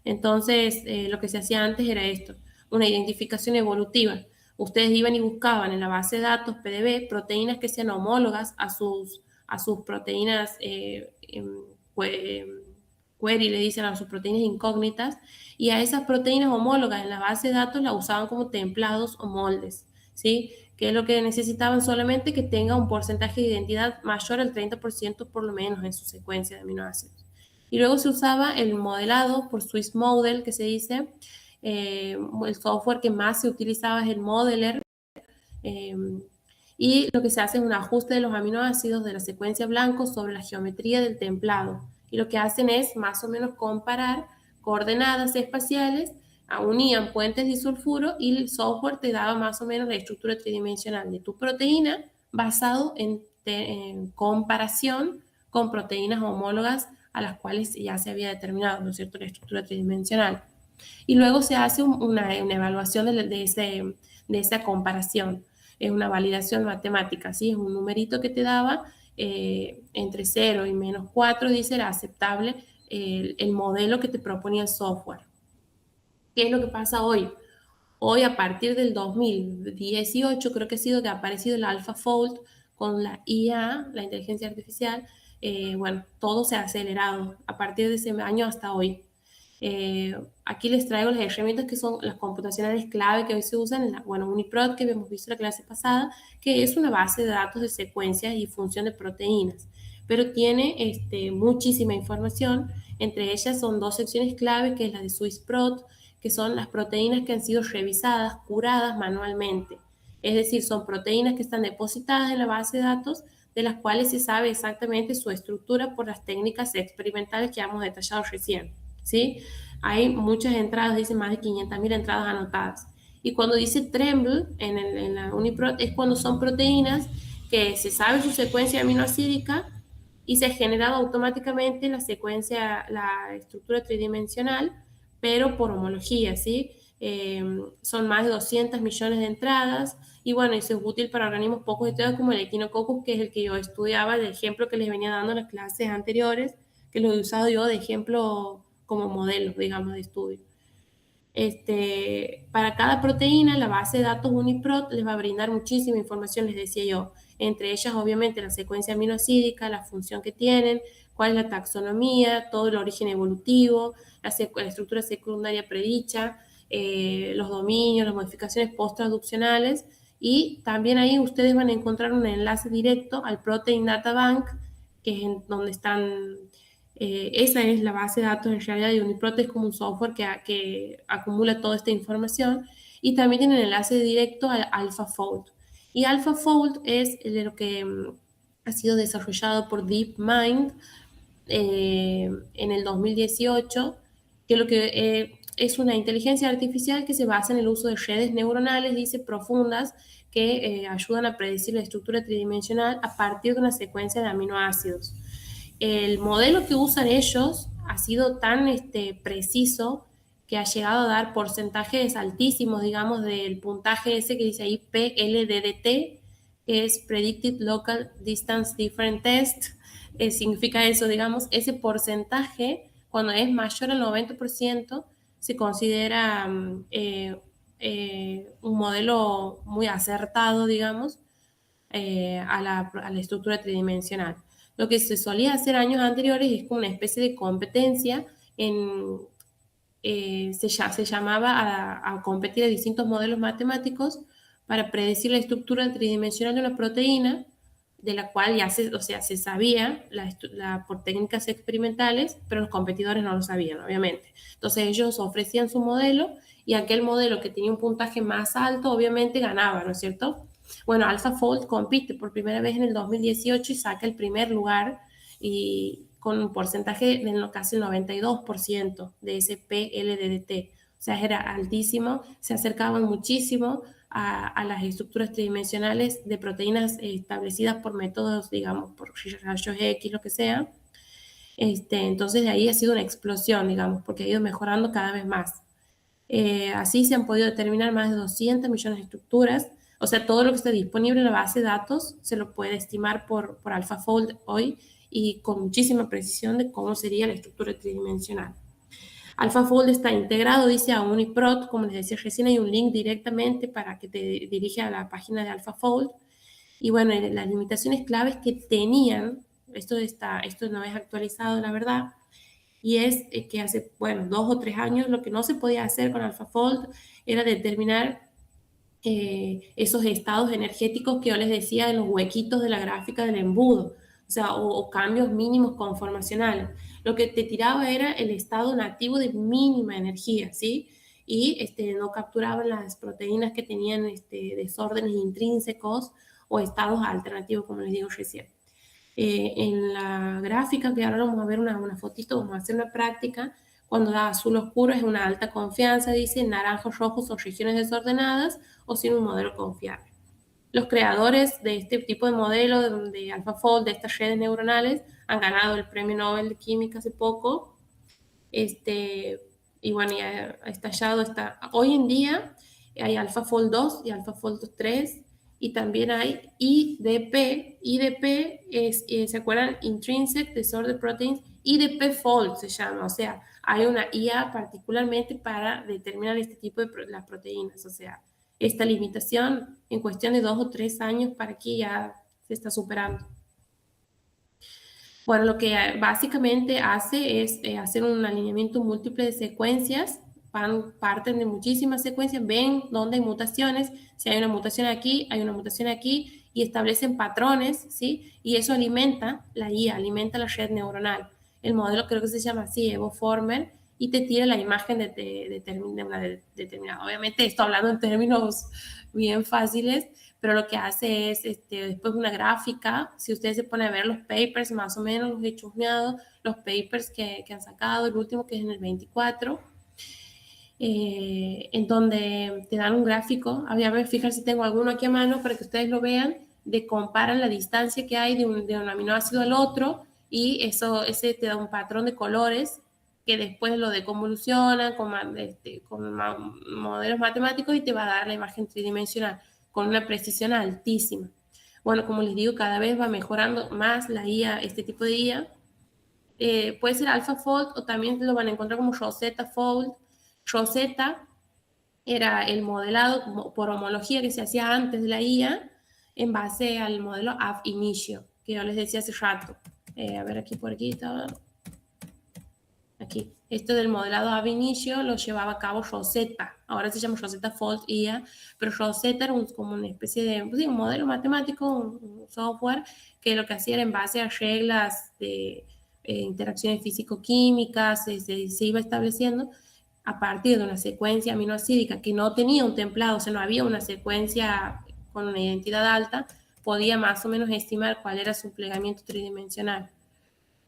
Entonces, lo que se hacía antes era esto, una identificación evolutiva. Ustedes iban y buscaban en la base de datos PDB proteínas que sean homólogas a sus proteínas query, le dicen a sus proteínas incógnitas, y a esas proteínas homólogas en la base de datos las usaban como templados o moldes, ¿sí? Que es lo que necesitaban solamente que tenga un porcentaje de identidad mayor al 30% por lo menos en su secuencia de aminoácidos. Y luego se usaba el modelado por Swiss Model, que se dice, el software que más se utilizaba es el Modeler, y lo que se hace es un ajuste de los aminoácidos de la secuencia blanco sobre la geometría del templado. Y lo que hacen es más o menos comparar coordenadas espaciales, unían puentes disulfuro y el software te daba más o menos la estructura tridimensional de tu proteína basado en comparación con proteínas homólogas a las cuales ya se había determinado, ¿no es cierto?, la estructura tridimensional. Y luego se hace una evaluación de esa comparación. Es una validación matemática, ¿sí? Es un numerito que te daba entre 0 y -4, dice, era aceptable el modelo que te proponía el software. ¿Qué es lo que pasa hoy? Hoy, a partir del 2018, creo que ha sido que ha aparecido el AlphaFold con la IA, la inteligencia artificial. Bueno, todo se ha acelerado a partir de ese año hasta hoy. Aquí les traigo las herramientas que son las computacionales clave que hoy se usan en UniProt, que hemos visto en la clase pasada, que es una base de datos de secuencias y función de proteínas, pero tiene muchísima información. Entre ellas son dos secciones clave, que es la de SwissProt, que son las proteínas que han sido revisadas, curadas manualmente. Es decir, son proteínas que están depositadas en la base de datos, de las cuales se sabe exactamente su estructura por las técnicas experimentales que hemos detallado recién, ¿sí? Hay muchas entradas, dice más de 500.000 entradas anotadas. Y cuando dice Tremble en la UniProt, es cuando son proteínas que se sabe su secuencia aminoácidica y se ha generado automáticamente la secuencia, la estructura tridimensional, pero por homología, ¿sí? Son más de 200 millones de entradas, y bueno, eso es útil para organismos poco estudiados como el Echinococcus, que es el que yo estudiaba, el ejemplo que les venía dando en las clases anteriores, que lo he usado yo de ejemplo como modelo, digamos, de estudio. Para cada proteína, la base de datos UniProt les va a brindar muchísima información, les decía yo. Entre ellas, obviamente, la secuencia aminoácidica, la función que tienen, cuál es la taxonomía, todo el origen evolutivo, la estructura secundaria predicha, los dominios, las modificaciones post-traduccionales, y también ahí ustedes van a encontrar un enlace directo al Protein Data Bank, que es en donde están. Esa es la base de datos en realidad de UniProt, es como un software que acumula toda esta información, y también tiene un enlace directo al AlphaFold. Y AlphaFold es lo que ha sido desarrollado por DeepMind en el 2018, que lo que es una inteligencia artificial que se basa en el uso de redes neuronales, dice, profundas, que ayudan a predecir la estructura tridimensional a partir de una secuencia de aminoácidos. El modelo que usan ellos ha sido tan preciso que ha llegado a dar porcentajes altísimos, digamos, del puntaje ese que dice ahí PLDDT, que es Predicted Local Distance Difference Test. Significa eso, digamos, ese porcentaje, cuando es mayor al 90%, se considera un modelo muy acertado, digamos, a la estructura tridimensional. Lo que se solía hacer años anteriores es como una especie de competencia se llamaba a competir a distintos modelos matemáticos para predecir la estructura tridimensional de una proteína, de la cual ya se sabía por técnicas experimentales, pero los competidores no lo sabían, obviamente. Entonces ellos ofrecían su modelo, y aquel modelo que tenía un puntaje más alto, obviamente ganaba, ¿no es cierto? Bueno, AlphaFold compite por primera vez en el 2018 y saca el primer lugar, y con un porcentaje de casi el 92% de ese PLDDT. O sea, era altísimo, se acercaban muchísimo a las estructuras tridimensionales de proteínas establecidas por métodos, digamos, por rayos X, lo que sea. Entonces de ahí ha sido una explosión, digamos, porque ha ido mejorando cada vez más. Así se han podido determinar más de 200 millones de estructuras. O sea, todo lo que está disponible en la base de datos se lo puede estimar por AlphaFold hoy, y con muchísima precisión de cómo sería la estructura tridimensional. AlphaFold está integrado, dice, a UniProt, como les decía recién, hay un link directamente para que te dirige a la página de AlphaFold. Y bueno, las limitaciones claves que tenían, esto no es actualizado, la verdad, y es que hace, 2 o 3 años lo que no se podía hacer con AlphaFold era determinar esos estados energéticos que yo les decía en los huequitos de la gráfica del embudo. O sea, o cambios mínimos conformacionales. Lo que te tiraba era el estado nativo de mínima energía, ¿sí? Y no capturaban las proteínas que tenían desórdenes intrínsecos o estados alternativos, como les digo recién. En la gráfica, que ahora vamos a ver una fotito, vamos a hacer una práctica. Cuando da azul oscuro es una alta confianza, dice naranjos, rojos son regiones desordenadas o sin un modelo confiable. Los creadores de este tipo de modelo de AlphaFold, de estas redes neuronales, han ganado el premio Nobel de Química hace poco. Y bueno, ya ha estallado. Hoy en día hay AlphaFold 2 y AlphaFold 3 y también hay IDP. IDP es, ¿se acuerdan? Intrinsic Disorder Proteins. IDP Fold se llama, o sea, hay una IA particularmente para determinar este tipo de las proteínas, o sea, esta limitación en cuestión de 2 o 3 años para aquí ya se está superando. Bueno, lo que básicamente hace es hacer un alineamiento múltiple de secuencias. Parten de muchísimas secuencias, ven dónde hay mutaciones, si hay una mutación aquí, hay una mutación aquí, y establecen patrones, ¿sí? Y eso alimenta la IA, alimenta la red neuronal. El modelo creo que se llama así, EvoFormer, y te tira la imagen de una determinada. Obviamente esto hablando en términos bien fáciles, pero lo que hace es después una gráfica. Si ustedes se ponen a ver los papers, más o menos los he chusmeado, los papers que han sacado, el último que es en el 24, en donde te dan un gráfico. A ver, fijar si tengo alguno aquí a mano para que ustedes lo vean, de comparan la distancia que hay de un aminoácido al otro, y ese te da un patrón de colores que después lo deconvoluciona con modelos matemáticos y te va a dar la imagen tridimensional con una precisión altísima. Bueno, como les digo, cada vez va mejorando más la IA, este tipo de IA. Puede ser AlphaFold o también lo van a encontrar como Rosetta Fold. Rosetta era el modelado por homología que se hacía antes de la IA en base al modelo ab initio, que yo les decía hace rato. A ver, aquí por aquí estaba. Aquí. Esto del modelado ab initio lo llevaba a cabo Rosetta. Ahora se llama Rosetta Fold IA, pero Rosetta era como una especie de un modelo matemático, un software que lo que hacía era en base a reglas de interacciones físico-químicas, se iba estableciendo a partir de una secuencia aminoácidica que no tenía un templado, o sea, no había una secuencia con una identidad alta, podía más o menos estimar cuál era su plegamiento tridimensional.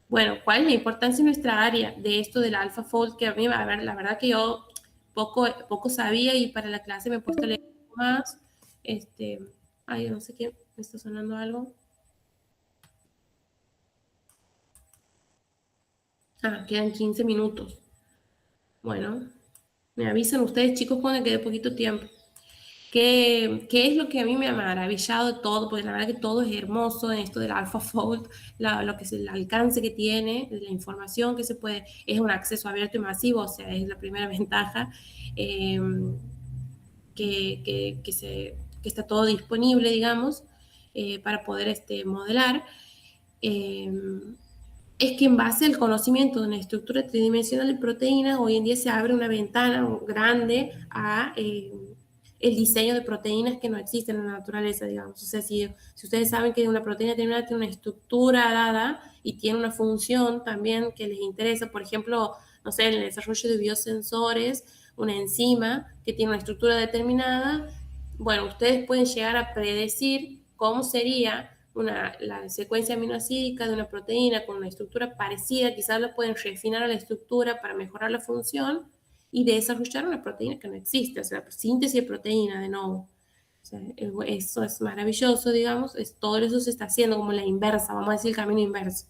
Bueno, ¿cuál es la importancia en nuestra área de esto del AlphaFold? Que a mí, a ver, la verdad que yo poco sabía, y para la clase me he puesto a leer más. Ay, no sé qué, me está sonando algo. Quedan 15 minutos. Bueno, me avisan ustedes, chicos, cuando quede poquito tiempo. ¿Qué es lo que a mí me ha maravillado de todo? Porque la verdad que todo es hermoso en esto del AlphaFold, lo que es el alcance que tiene, la información que se puede, es un acceso abierto y masivo, o sea, es la primera ventaja, que está todo disponible, digamos, para poder modelar. Es que en base al conocimiento de una estructura tridimensional de proteínas, hoy en día se abre una ventana grande a el diseño de proteínas que no existen en la naturaleza, digamos. O sea, si ustedes saben que una proteína determinada tiene una estructura dada y tiene una función también que les interesa, por ejemplo, no sé, en el desarrollo de biosensores, una enzima que tiene una estructura determinada, bueno, ustedes pueden llegar a predecir cómo sería la secuencia aminoácidica de una proteína con una estructura parecida. Quizás la pueden refinar a la estructura para mejorar la función y desarrollar una proteína que no existe, o sea, síntesis de proteína de nuevo. O sea, eso es maravilloso, digamos, todo eso se está haciendo como la inversa, vamos a decir el camino inverso.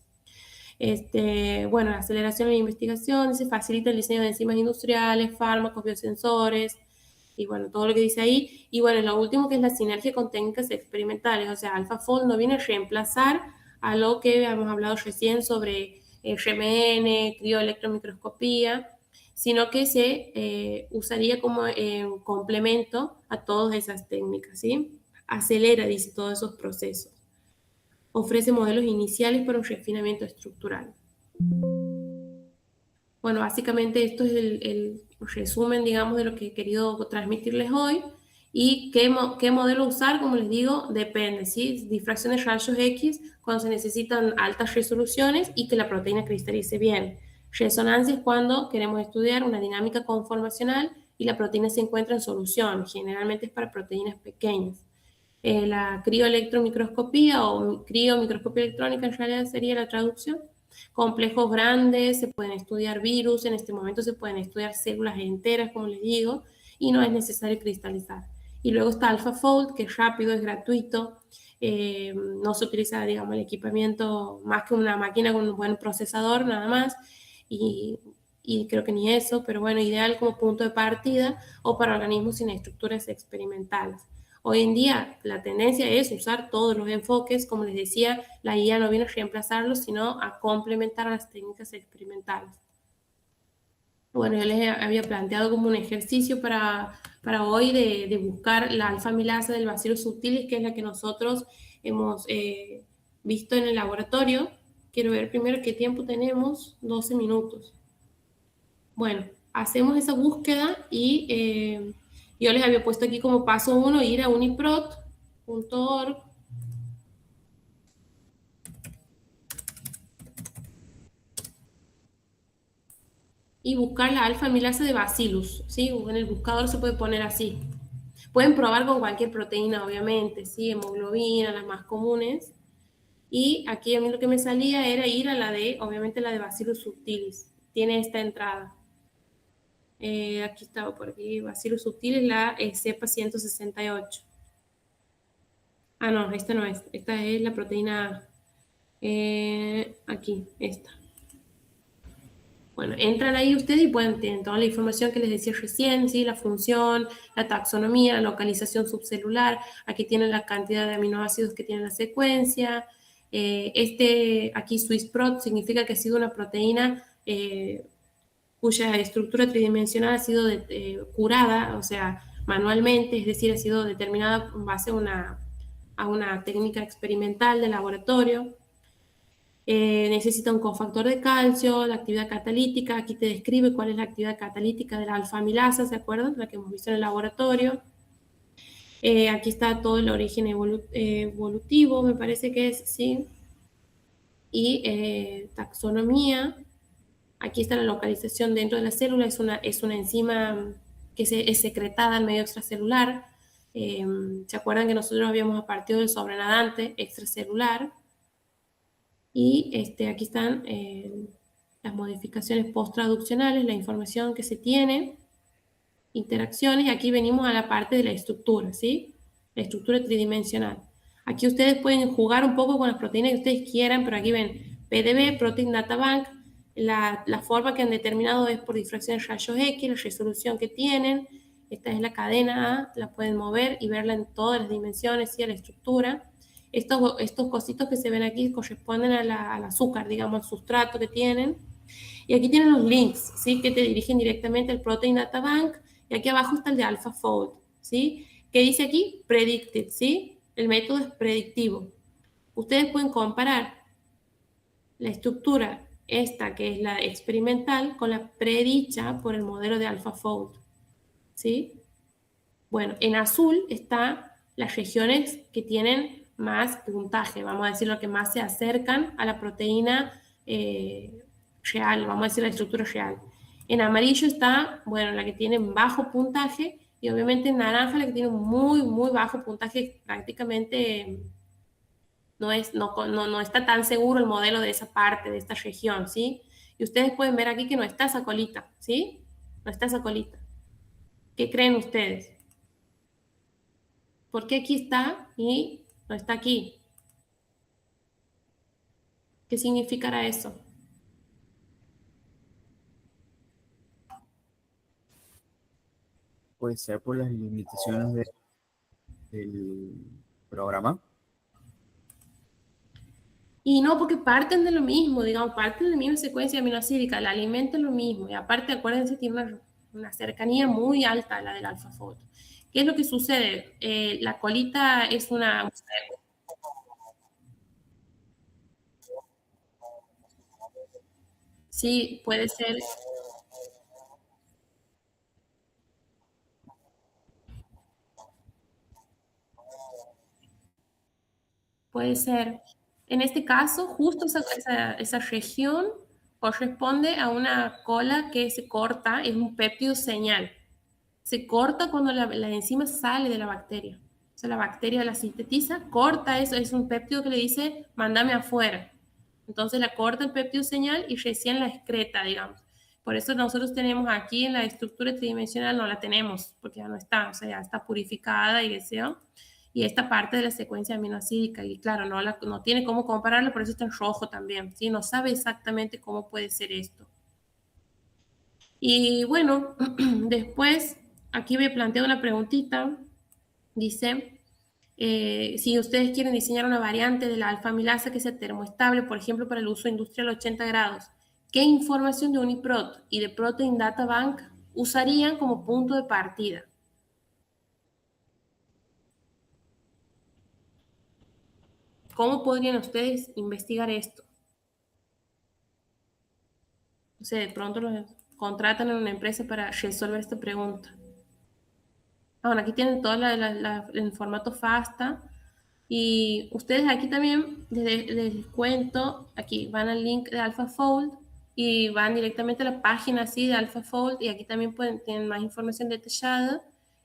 Bueno, la aceleración de la investigación, se facilita el diseño de enzimas industriales, fármacos, biosensores, y bueno, todo lo que dice ahí. Y bueno, lo último, que es la sinergia con técnicas experimentales, o sea, AlphaFold no viene a reemplazar a lo que habíamos hablado recién sobre RMN, crioelectromicroscopía, sino que se usaría como complemento a todas esas técnicas, ¿sí? Acelera, dice, todos esos procesos. Ofrece modelos iniciales para un refinamiento estructural. Bueno, básicamente esto es el resumen, digamos, de lo que he querido transmitirles hoy. ¿Y qué modelo usar? Como les digo, depende, ¿sí? Difracción de rayos X cuando se necesitan altas resoluciones y que la proteína cristalice bien. Resonancia es cuando queremos estudiar una dinámica conformacional y la proteína se encuentra en solución. Generalmente es para proteínas pequeñas. La crioelectromicroscopía o criomicroscopía electrónica en realidad sería la traducción. Complejos grandes, se pueden estudiar virus, en este momento se pueden estudiar células enteras, como les digo, y no es necesario cristalizar. Y luego está AlphaFold, que es rápido, es gratuito, no se utiliza, digamos, el equipamiento más que una máquina con un buen procesador, nada más, y creo que ni eso, pero bueno, ideal como punto de partida o para organismos sin estructuras experimentales. Hoy en día la tendencia es usar todos los enfoques, como les decía, la IA no viene a reemplazarlos, sino a complementar a las técnicas experimentales. Bueno, yo les había planteado como un ejercicio para hoy de buscar la alfa-amilasa del Bacillus subtilis, que es la que nosotros hemos visto en el laboratorio. Quiero ver primero qué tiempo tenemos, 12 minutos. Bueno, hacemos esa búsqueda y yo les había puesto aquí como paso 1 ir a uniprot.org y buscar la alfa-amilasa de Bacillus, ¿sí? En el buscador se puede poner así. Pueden probar con cualquier proteína, obviamente, ¿sí? Hemoglobina, las más comunes. Y aquí a mí lo que me salía era ir a la de, obviamente, la de Bacillus subtilis. Tiene esta entrada. Aquí estaba por aquí, Bacillus subtilis, la cepa 168. Ah, no, esta no es. Esta es la proteína aquí, esta. Bueno, entran ahí ustedes y pueden tener toda la información que les decía recién, ¿sí? La función, la taxonomía, la localización subcelular. Aquí tienen la cantidad de aminoácidos que tiene la secuencia. Aquí SwissProt significa que ha sido una proteína cuya estructura tridimensional ha sido curada, o sea, manualmente, es decir, ha sido determinada en base a una técnica experimental de laboratorio. Necesita un cofactor de calcio, la actividad catalítica, aquí te describe cuál es la actividad catalítica de la alfa-amilasa, ¿se acuerdan? La que hemos visto en el laboratorio. Aquí está todo el origen evolutivo, me parece que es, ¿sí? Y taxonomía, aquí está la localización dentro de la célula, es una enzima que es secretada al medio extracelular. ¿Se acuerdan que nosotros habíamos partido del sobrenadante extracelular? Y aquí están las modificaciones post-traduccionales, la información que se tiene, interacciones, y aquí venimos a la parte de la estructura, ¿sí? La estructura tridimensional. Aquí ustedes pueden jugar un poco con las proteínas que ustedes quieran, pero aquí ven PDB, Protein Data Bank, la forma que han determinado es por difracción de rayos X, la resolución que tienen, esta es la cadena A, la pueden mover y verla en todas las dimensiones, ¿sí? A la estructura. Estos cositos que se ven aquí corresponden al azúcar, digamos, al sustrato que tienen. Y aquí tienen los links, ¿sí? Que te dirigen directamente al Protein Data Bank. Y aquí abajo está el de AlphaFold, ¿sí? ¿Qué dice aquí? Predicted, ¿sí? El método es predictivo. Ustedes pueden comparar la estructura, esta que es la experimental, con la predicha por el modelo de AlphaFold, ¿sí? Bueno, en azul están las regiones que tienen más puntaje, vamos a decir lo que más se acercan a la proteína real, vamos a decir la estructura real. En amarillo está, bueno, la que tiene bajo puntaje y obviamente en naranja la que tiene muy, muy bajo puntaje, prácticamente no está tan seguro el modelo de esa parte, de esta región, ¿sí? Y ustedes pueden ver aquí que no está esa colita, ¿sí? No está esa colita. ¿Qué creen ustedes? ¿Por qué aquí está y no está aquí? ¿Qué significará eso? Puede ser por las limitaciones del programa. Y no, porque parten de lo mismo, digamos, parten de la misma secuencia aminoácidica, el alimento es lo mismo, y aparte, acuérdense, tiene una cercanía muy alta a la del alfa-fold. ¿Qué es lo que sucede? La colita es una... Sí, puede ser. Puede ser. En este caso, justo esa región corresponde a una cola que se corta, es un péptido señal. Se corta cuando la enzima sale de la bacteria. O sea, la bacteria la sintetiza, corta eso, es un péptido que le dice, mándame afuera. Entonces la corta el péptido señal y recién la excreta, digamos. Por eso nosotros tenemos aquí en la estructura tridimensional, no la tenemos, porque ya no está, o sea, ya está purificada y deseo. Y esta parte de la secuencia aminoácidica, y claro, no tiene cómo compararla, por eso está en rojo también, ¿sí? No sabe exactamente cómo puede ser esto. Y bueno, después aquí me planteo una preguntita. Dice, si ustedes quieren diseñar una variante de la alfa-amilasa que sea termoestable, por ejemplo, para el uso industrial a 80 grados, ¿qué información de UniProt y de Protein Data Bank usarían como punto de partida? ¿Cómo podrían ustedes investigar esto? O sea, de pronto los contratan en una empresa para resolver esta pregunta. Bueno, aquí tienen todo en formato FASTA. Y ustedes aquí también, les cuento, aquí van al link de AlphaFold y van directamente a la página así de AlphaFold y aquí también tienen más información detallada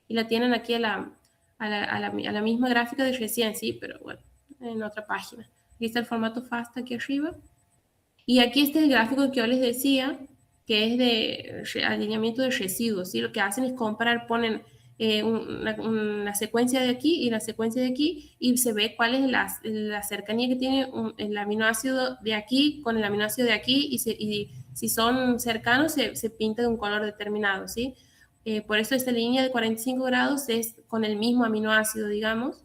y la tienen aquí a la misma gráfica de recién, sí, pero bueno, en otra página. Aquí está el formato FASTA aquí arriba. Y aquí está el gráfico que yo les decía, que es de alineamiento de residuos, ¿sí? Lo que hacen es comparar, ponen una secuencia de aquí y la secuencia de aquí y se ve cuál es la cercanía que tiene el aminoácido de aquí con el aminoácido de aquí y si son cercanos se pinta de un color determinado, ¿sí? Por eso esta línea de 45 grados es con el mismo aminoácido, digamos,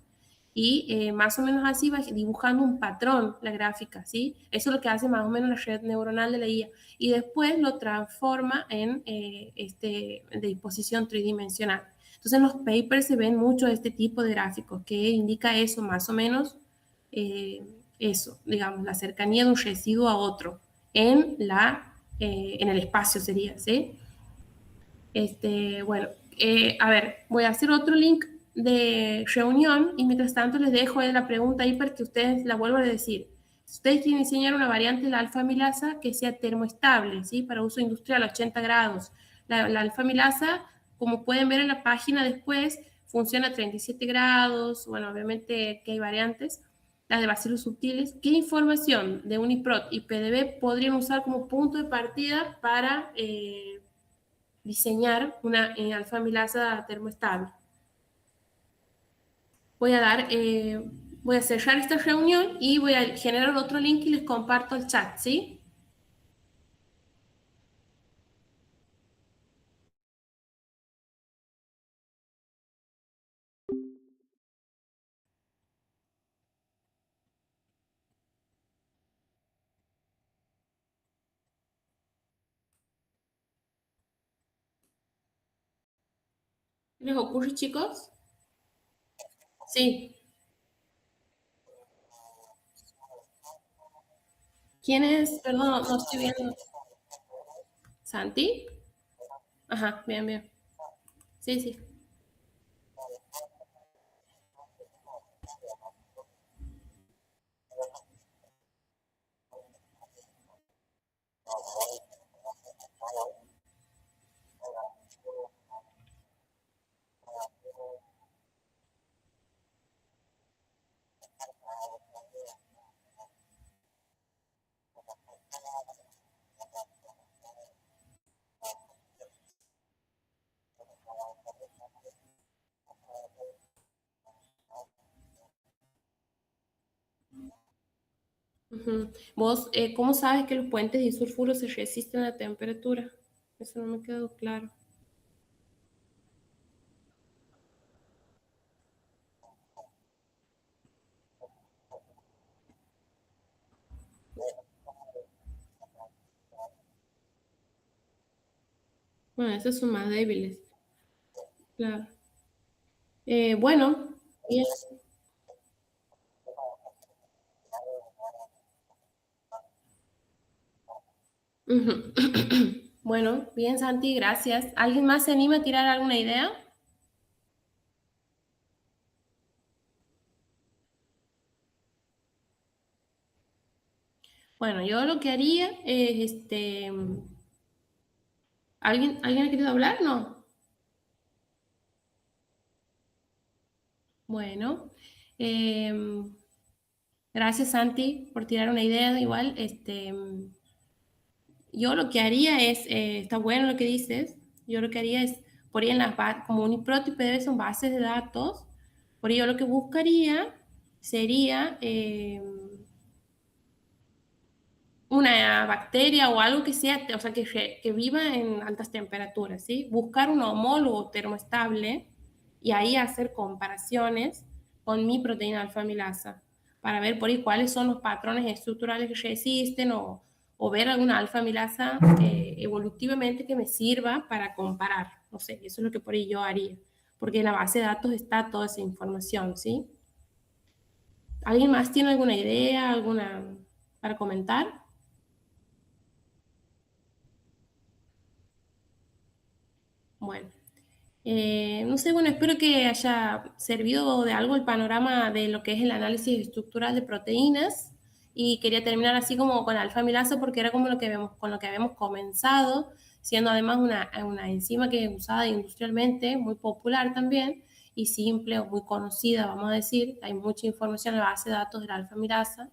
y más o menos así va dibujando un patrón la gráfica, ¿sí? Eso es lo que hace más o menos la red neuronal de la IA. Y después lo transforma en de disposición tridimensional. Entonces en los papers se ven mucho este tipo de gráficos que indica eso, más o menos, eso, digamos, la cercanía de un residuo a otro en el espacio sería, ¿sí? Bueno, a ver, voy a hacer otro link de reunión y mientras tanto les dejo la pregunta ahí para que ustedes la vuelvan a decir. Si ustedes quieren diseñar una variante de la alfa-amilasa que sea termoestable, ¿sí? Para uso industrial a 80 grados. La alfa-amilasa, como pueden ver en la página después, funciona a 37 grados. Bueno, obviamente que hay variantes. Las de bacilos subtiles. ¿Qué información de UniProt y PDB podrían usar como punto de partida para diseñar una alfa-amilasa termoestable? Voy a voy a cerrar esta reunión y voy a generar otro link y les comparto el chat, ¿sí? ¿Les ocurre, chicos? Sí. ¿Quién es? Perdón, no estoy viendo. ¿Santi? Ajá, bien, bien. Sí, sí. Ujú. ¿Vos cómo sabes que los puentes disulfuros se resisten a la temperatura? Eso no me quedó claro. Bueno, esos son más débiles, claro. Bueno, bien. Ujú. Bueno, bien, Santi, gracias. ¿Alguien más se anima a tirar alguna idea? Bueno, yo lo que haría es, ¿alguien ha querido hablar? No. Bueno, gracias Santi por tirar una idea igual. Yo lo que haría es, está bueno lo que dices, yo lo que haría es, por ahí en las como Uniprot y PDF son bases de datos, por ello lo que buscaría sería una bacteria o algo que sea, o sea, que viva en altas temperaturas, ¿sí? Buscar un homólogo termoestable y ahí hacer comparaciones con mi proteína alfa-amilasa para ver por ahí cuáles son los patrones estructurales que resisten o ver alguna alfa-amilasa evolutivamente que me sirva para comparar. No sé, eso es lo que por ahí yo haría, porque en la base de datos está toda esa información, ¿sí? ¿Alguien más tiene alguna idea, alguna para comentar? Bueno. No sé, bueno, espero que haya servido de algo el panorama de lo que es el análisis estructural de proteínas y quería terminar así como con alfa-amilasa porque era como lo que con lo que habíamos comenzado, siendo además una enzima que es usada industrialmente, muy popular también y simple o muy conocida, vamos a decir. Hay mucha información en la base de datos de la alfa-amilasa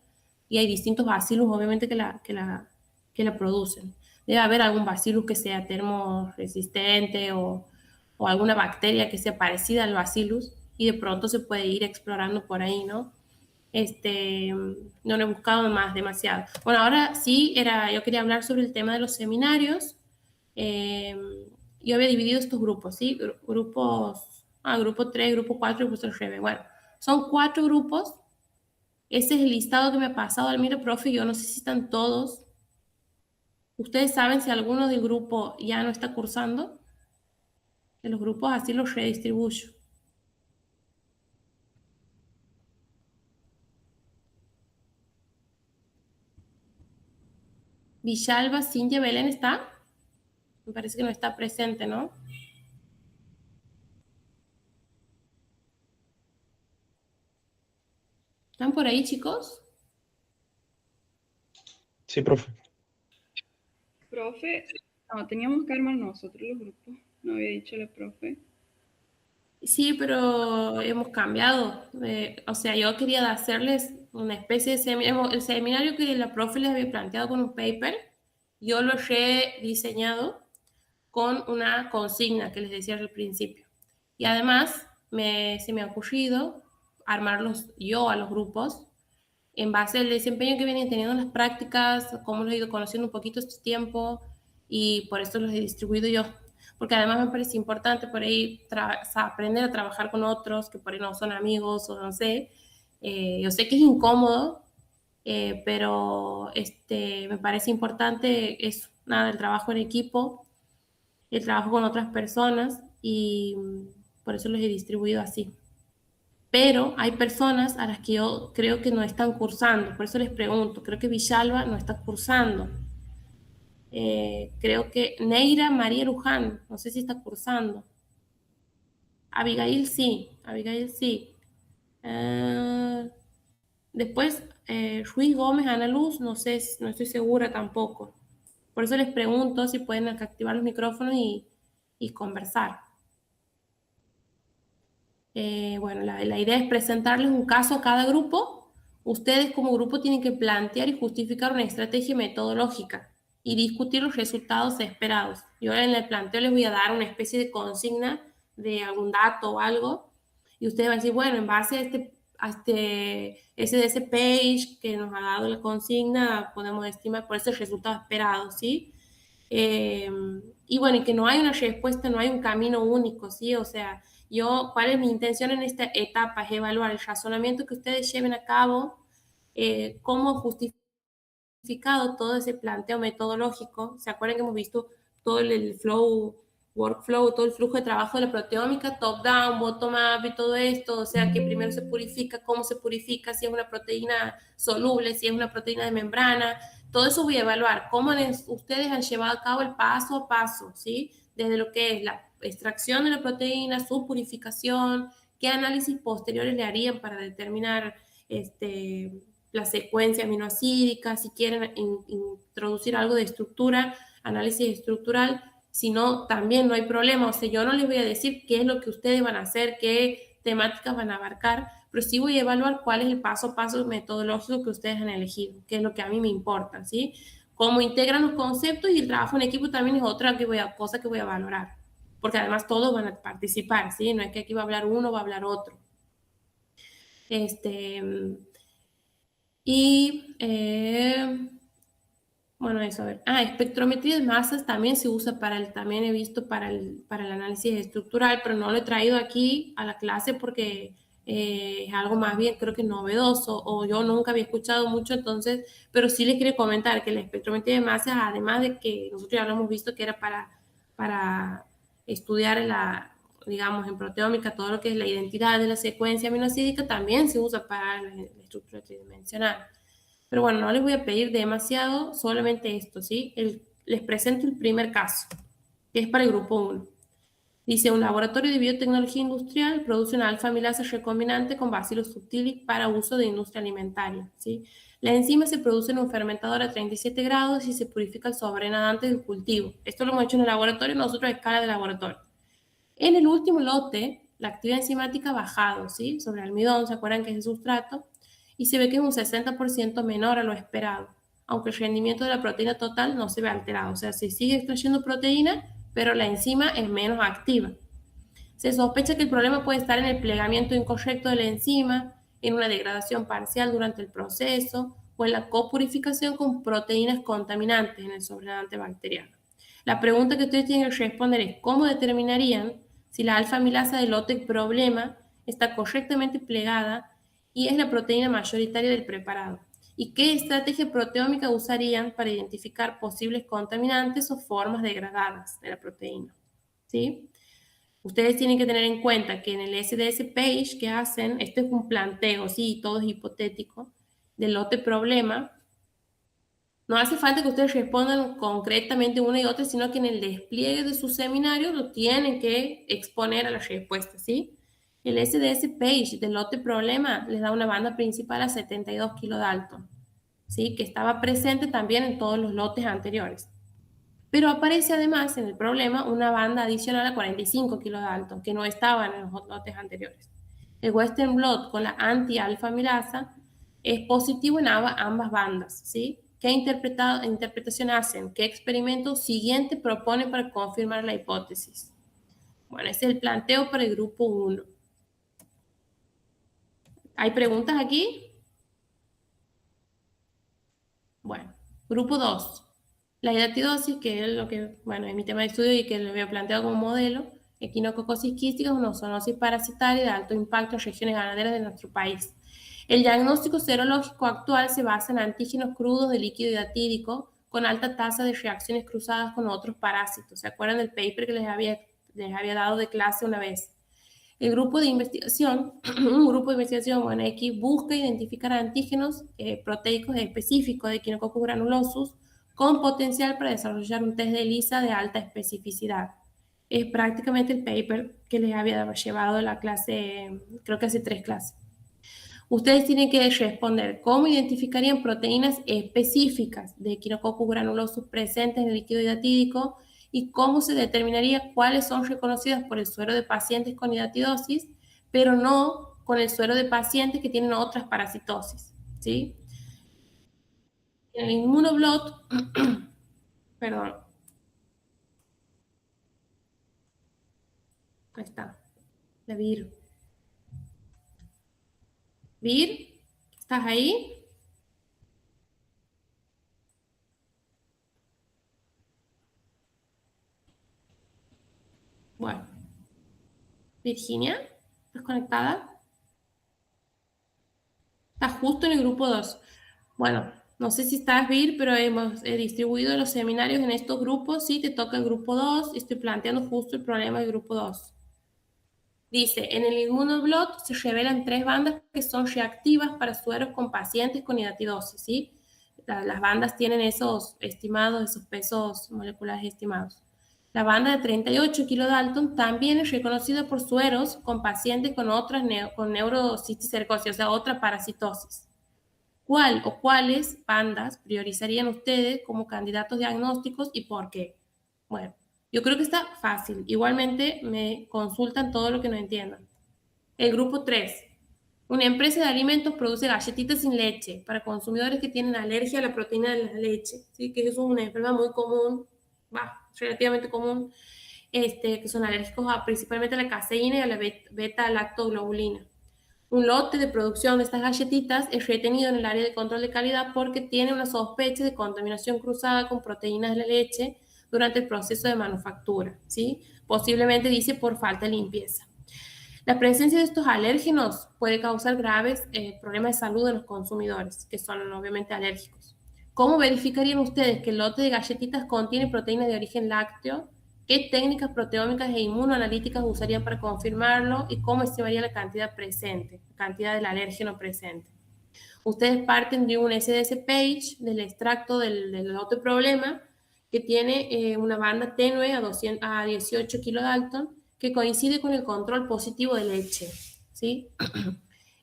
y hay distintos bacillus obviamente que la producen. Debe haber algún bacillus que sea termoresistente o alguna bacteria que sea parecida al bacillus y de pronto se puede ir explorando por ahí, ¿no? No lo he buscado más demasiado. Bueno, ahora sí, yo quería hablar sobre el tema de los seminarios. Eh, yo había dividido estos grupos, ¿sí? Grupo 3, grupo 4 y grupo 3. Bueno, son 4 grupos. Ese es el listado que me ha pasado al miro, profe. Yo no sé si están todos. ¿Ustedes saben si alguno del grupo ya no está cursando? De los grupos así los redistribuyo. Villalba, Cintia, Belén, ¿está? Me parece que no está presente, ¿no? ¿Están por ahí, chicos? Sí, profe. Profe, no, teníamos que armar nosotros los grupos, no había dicho la profe. Sí, pero hemos cambiado. O sea, yo quería hacerles una especie de seminario. El seminario que la profe les había planteado con un paper, yo lo he rediseñado con una consigna que les decía al principio. Y además se me ha ocurrido armarlos yo a los grupos en base al desempeño que vienen teniendo en las prácticas, cómo los he ido conociendo un poquito este tiempo y por eso los he distribuido yo. Porque además me parece importante por ahí aprender a trabajar con otros que por ahí no son amigos o no sé. Yo sé que es incómodo, pero me parece importante eso, nada, el trabajo en equipo, el trabajo con otras personas y por eso los he distribuido así. Pero hay personas a las que yo creo que no están cursando, por eso les pregunto, creo que Villalba no está cursando. Creo que Neira María Luján, no sé si está cursando. Abigail sí, Abigail sí. Después, Ruiz Gómez, Ana Luz, no sé, no estoy segura tampoco. Por eso les pregunto si pueden activar los micrófonos y conversar. Bueno, la idea es presentarles un caso a cada grupo. Ustedes como grupo tienen que plantear y justificar una estrategia metodológica y discutir los resultados esperados. Yo en el planteo les voy a dar una especie de consigna de algún dato o algo y ustedes van a decir, bueno, en base a este SDS page que nos ha dado la consigna, podemos estimar por ese resultado esperado, ¿sí? Y bueno, y que no hay una respuesta, no hay un camino único, ¿sí? O sea, ¿cuál es mi intención en esta etapa? Es evaluar el razonamiento que ustedes lleven a cabo, cómo justificado todo ese planteo metodológico. ¿Se acuerdan que hemos visto todo el workflow, todo el flujo de trabajo de la proteómica, top-down, bottom-up y todo esto? O sea, que primero se purifica, cómo se purifica, si es una proteína soluble, si es una proteína de membrana. Todo eso voy a evaluar, cómo ustedes han llevado a cabo el paso a paso, ¿sí? Desde lo que es la extracción de la proteína, su purificación, qué análisis posteriores le harían para determinar la secuencia aminoácidica, si quieren introducir algo de estructura, análisis estructural, si no, también no hay problema. O sea, yo no les voy a decir qué es lo que ustedes van a hacer, qué temáticas van a abarcar, pero sí voy a evaluar cuál es el paso a paso metodológico que ustedes han elegido, que es lo que a mí me importa, ¿sí? Cómo integran los conceptos, y el trabajo en equipo también es otra cosa que voy a valorar, porque además todos van a participar, ¿sí? No es que aquí va a hablar uno, va a hablar otro. Bueno, eso, a ver. Espectrometría de masas también se usa también he visto para el análisis estructural, pero no lo he traído aquí a la clase porque es algo más bien, creo que novedoso, o yo nunca había escuchado mucho, entonces, pero sí les quiero comentar que la espectrometría de masas, además de que nosotros ya lo hemos visto que era para estudiar digamos, en proteómica, todo lo que es la identidad de la secuencia aminoácidica, también se usa para la estructura tridimensional. Pero bueno, no les voy a pedir demasiado, solamente esto, ¿sí? Les presento el primer caso, que es para el grupo 1. Dice, un laboratorio de biotecnología industrial produce una alfa-amilasa recombinante con Bacillus subtilis para uso de industria alimentaria, ¿sí? La enzima se produce en un fermentador a 37 grados y se purifica al sobrenadante del cultivo. Esto lo hemos hecho en el laboratorio, nosotros a escala de laboratorio. En el último lote, la actividad enzimática ha bajado, ¿sí? Sobre almidón, ¿se acuerdan que es el sustrato? Y se ve que es un 60% menor a lo esperado, aunque el rendimiento de la proteína total no se ve alterado. O sea, se sigue extrayendo proteína, pero la enzima es menos activa. Se sospecha que el problema puede estar en el plegamiento incorrecto de la enzima, en una degradación parcial durante el proceso o en la copurificación con proteínas contaminantes en el sobrenadante bacteriano. La pregunta que ustedes tienen que responder es ¿cómo determinarían si la alfa-amilasa del lote problema está correctamente plegada y es la proteína mayoritaria del preparado? ¿Y qué estrategia proteómica usarían para identificar posibles contaminantes o formas degradadas de la proteína? ¿Sí? Ustedes tienen que tener en cuenta que en el SDS page que hacen, esto es un planteo, sí, todo es hipotético, del lote problema. No hace falta que ustedes respondan concretamente una y otra, sino que en el despliegue de su seminario lo tienen que exponer a la respuesta, ¿sí? El SDS page del lote problema les da una banda principal a 72 kilodalton, ¿sí? Que estaba presente también en todos los lotes anteriores. Pero aparece además en el problema una banda adicional a 45 kilodalton, que no estaba en los lotes anteriores. El Western blot con la anti-alfa-amilasa es positivo en ambas bandas, ¿sí? ¿Qué interpretación hacen? ¿Qué experimento siguiente proponen para confirmar la hipótesis? Bueno, ese es el planteo para el grupo 1. ¿Hay preguntas aquí? Bueno, grupo 2. La hidatidosis, que es lo que, bueno, es mi tema de estudio y que lo había planteado como modelo, equinococosis quística es una zoonosis parasitaria de alto impacto en regiones ganaderas de nuestro país. El diagnóstico serológico actual se basa en antígenos crudos de líquido hidatídico con alta tasa de reacciones cruzadas con otros parásitos. ¿Se acuerdan del paper que les había dado de clase una vez? El grupo de investigación, un grupo de investigación, bueno, X, busca identificar antígenos proteicos específicos de Echinococcus granulosus con potencial para desarrollar un test de ELISA de alta especificidad. Es prácticamente el paper que les había llevado la clase, creo que hace 3 clases. Ustedes tienen que responder cómo identificarían proteínas específicas de Echinococcus granulosus presentes en el líquido hidatídico y cómo se determinaría cuáles son reconocidas por el suero de pacientes con hidatidosis, pero no con el suero de pacientes que tienen otras parasitosis, ¿sí? En el inmunoblot, perdón, ahí está, la Vir. Vir, ¿estás ahí? Bueno, Virginia, ¿estás conectada? Estás justo en el grupo 2. Bueno, no sé si estás, Vir, pero hemos distribuido los seminarios en estos grupos. Sí, te toca el grupo 2. Estoy planteando justo el problema del grupo 2. Dice, en el inmunoblot se revelan 3 bandas que son reactivas para sueros con pacientes con hidatidosis, ¿sí? Las bandas tienen esos estimados, esos pesos moleculares estimados. La banda de 38 kilodalton también es reconocida por sueros con pacientes con otras con neurocisticercosis, o sea, otra parasitosis. ¿Cuál o cuáles bandas priorizarían ustedes como candidatos diagnósticos y por qué? Bueno, yo creo que está fácil. Igualmente me consultan todo lo que no entiendan. El grupo 3. Una empresa de alimentos produce galletitas sin leche para consumidores que tienen alergia a la proteína de la leche, ¿sí? Que eso es una enfermedad muy común, relativamente común, que son alérgicos principalmente a la caseína y a la beta-lactoglobulina. Un lote de producción de estas galletitas es retenido en el área de control de calidad porque tiene una sospecha de contaminación cruzada con proteínas de la leche durante el proceso de manufactura, ¿sí? Posiblemente dice por falta de limpieza. La presencia de estos alérgenos puede causar graves problemas de salud en los consumidores, que son obviamente alérgicos. ¿Cómo verificarían ustedes que el lote de galletitas contiene proteínas de origen lácteo? ¿Qué técnicas proteómicas e inmunoanalíticas usarían para confirmarlo? ¿Y cómo estimaría la cantidad presente, la cantidad del alérgeno presente? Ustedes parten de un SDS page, del extracto del lote problema, que tiene una banda tenue a 18 kilodalton, que coincide con el control positivo de leche, ¿sí?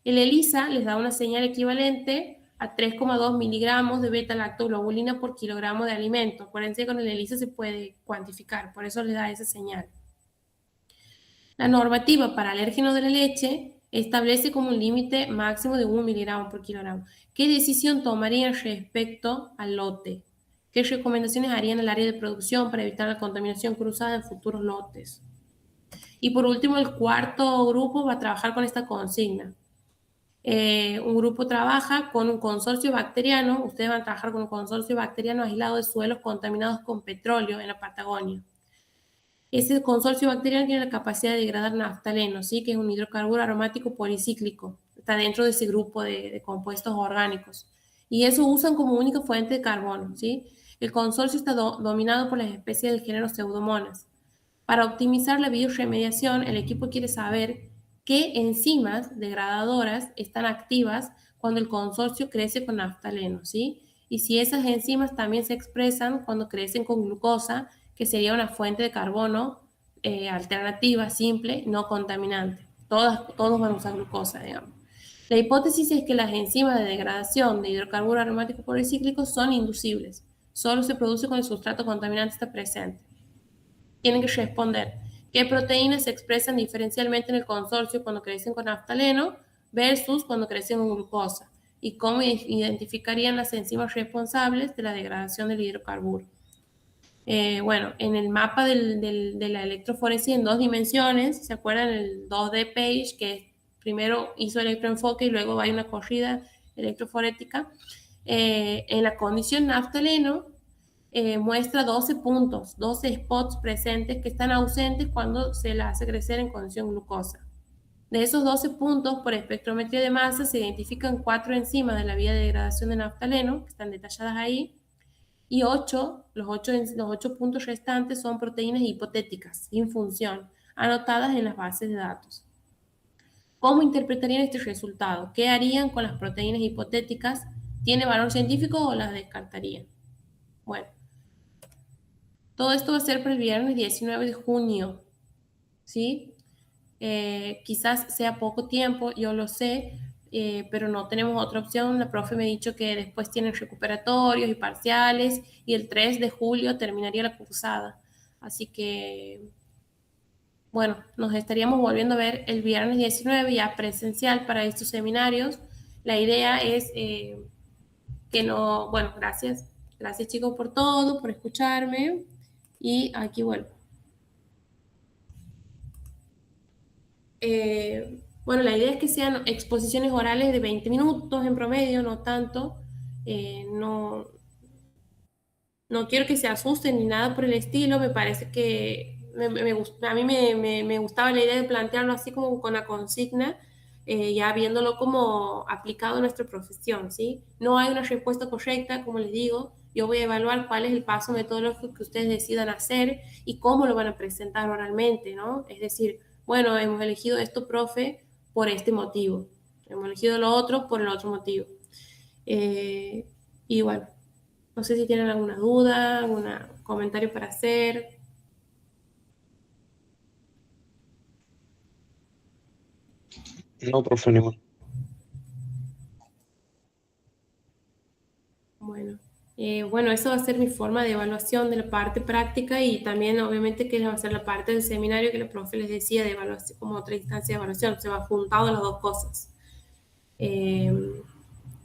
El ELISA les da una señal equivalente a 3,2 miligramos de beta-lactoglobulina por kilogramo de alimento. Acuérdense que con el ELISA se puede cuantificar, por eso les da esa señal. La normativa para alérgenos de la leche establece como un límite máximo de 1 miligramo por kilogramo. ¿Qué decisión tomarían respecto al lote? ¿Qué recomendaciones harían al área de producción para evitar la contaminación cruzada en futuros lotes? Y por último, el cuarto grupo va a trabajar con esta consigna. Un grupo trabaja con un consorcio bacteriano, ustedes van a trabajar con un consorcio bacteriano aislado de suelos contaminados con petróleo en la Patagonia. Ese consorcio bacteriano tiene la capacidad de degradar naftaleno, ¿sí? Que es un hidrocarburo aromático policíclico, está dentro de ese grupo de compuestos orgánicos. Y eso usan como única fuente de carbono, ¿sí? El consorcio está dominado por las especies del género Pseudomonas. Para optimizar la bioremediación, el equipo quiere saber qué enzimas degradadoras están activas cuando el consorcio crece con naftaleno, ¿sí? Y si esas enzimas también se expresan cuando crecen con glucosa, que sería una fuente de carbono alternativa, simple, no contaminante. Todos van a usar glucosa, digamos. La hipótesis es que las enzimas de degradación de hidrocarburos aromáticos policíclicos son inducibles. Solo se produce cuando el sustrato contaminante está presente. Tienen que responder qué proteínas se expresan diferencialmente en el consorcio cuando crecen con naftaleno versus cuando crecen con glucosa y cómo identificarían las enzimas responsables de la degradación del hidrocarburo. Bueno, en el mapa de la electroforesia en 2 dimensiones, ¿se acuerdan? El 2D page, que primero hizo electroenfoque y luego hay una corrida electroforética. En la condición naftaleno, muestra 12 puntos, 12 spots presentes que están ausentes cuando se la hace crecer en condición glucosa. De esos 12 puntos, por espectrometría de masa, se identifican 4 enzimas de la vía de degradación de naftaleno, que están detalladas ahí, y los 8 puntos restantes son proteínas hipotéticas, sin función, anotadas en las bases de datos. ¿Cómo interpretarían este resultado? ¿Qué harían con las proteínas hipotéticas? ¿Tiene valor científico o las descartarían? Bueno, todo esto va a ser para el viernes 19 de junio, ¿sí? Quizás sea poco tiempo, yo lo sé, pero no tenemos otra opción. La profe me ha dicho que después tienen recuperatorios y parciales y el 3 de julio terminaría la cursada. Así que, bueno, nos estaríamos volviendo a ver el viernes 19 ya presencial para estos seminarios. La idea es que no, bueno, gracias. Gracias chicos por todo, por escucharme y aquí vuelvo. Bueno, la idea es que sean exposiciones orales de 20 minutos en promedio, no tanto. No, no quiero que se asusten ni nada por el estilo. Me parece que a mí me gustaba la idea de plantearlo así como con la consigna, ya viéndolo como aplicado a nuestra profesión, ¿sí? No hay una respuesta correcta, como les digo. Yo voy a evaluar cuál es el paso metodológico que ustedes decidan hacer y cómo lo van a presentar oralmente, ¿no? Es decir, bueno, hemos elegido esto, profe, por este motivo. Hemos elegido lo otro por el otro motivo. Y bueno, no sé si tienen alguna duda, algún comentario para hacer. No, profe, ninguno. Bueno, eso va a ser mi forma de evaluación de la parte práctica y también obviamente que va a ser la parte del seminario que la profe les decía de evaluación, como otra instancia de evaluación, se va juntado las dos cosas.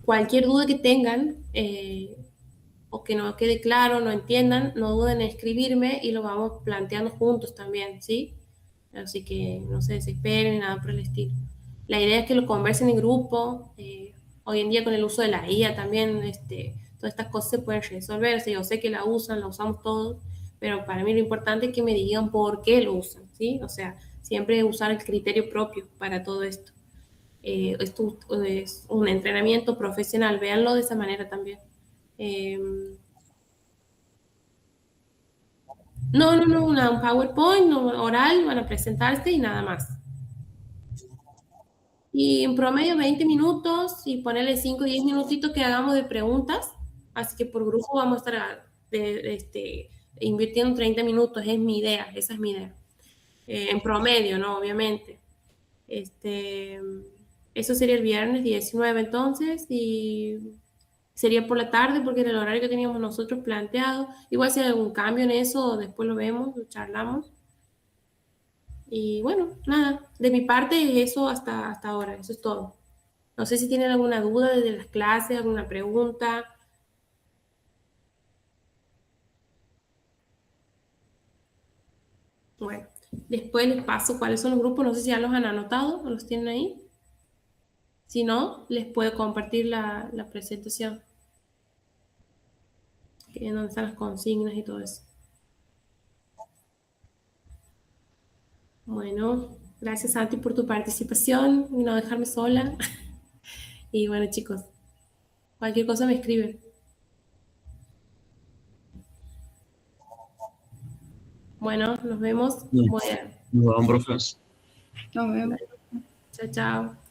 Cualquier duda que tengan o que no quede claro, no entiendan, no duden en escribirme y lo vamos planteando juntos también, ¿sí? Así que no se desesperen ni nada por el estilo. La idea es que lo conversen en grupo. Hoy en día con el uso de la IA también, todas estas cosas se pueden resolver. O sea, yo sé que la usan, la usamos todos, pero para mí lo importante es que me digan por qué lo usan, ¿sí? O sea, siempre usar el criterio propio para todo esto. Esto es un entrenamiento profesional, véanlo de esa manera también. No, un PowerPoint oral, van a presentarse y nada más. Y en promedio 20 minutos y ponerle 5 o 10 minutitos que hagamos de preguntas. Así que por grupo vamos a estar invirtiendo 30 minutos, es mi idea, esa es mi idea. En promedio, ¿no? Obviamente. Eso sería el viernes 19 entonces y sería por la tarde porque era el horario que teníamos nosotros planteado. Igual si hay algún cambio en eso, después lo vemos, lo charlamos. Y bueno, nada, de mi parte eso hasta ahora, eso es todo. No sé si tienen alguna duda desde las clases, alguna pregunta. Bueno, después les paso cuáles son los grupos, no sé si ya los han anotado o los tienen ahí. Si no, les puedo compartir la presentación, que es donde están las consignas y todo eso. Bueno, gracias Santi por tu participación y no dejarme sola. Y bueno chicos, cualquier cosa me escriben. Bueno, nos vemos. Bien. Bueno, Nos vemos, profes. Nos vemos. chao, chao.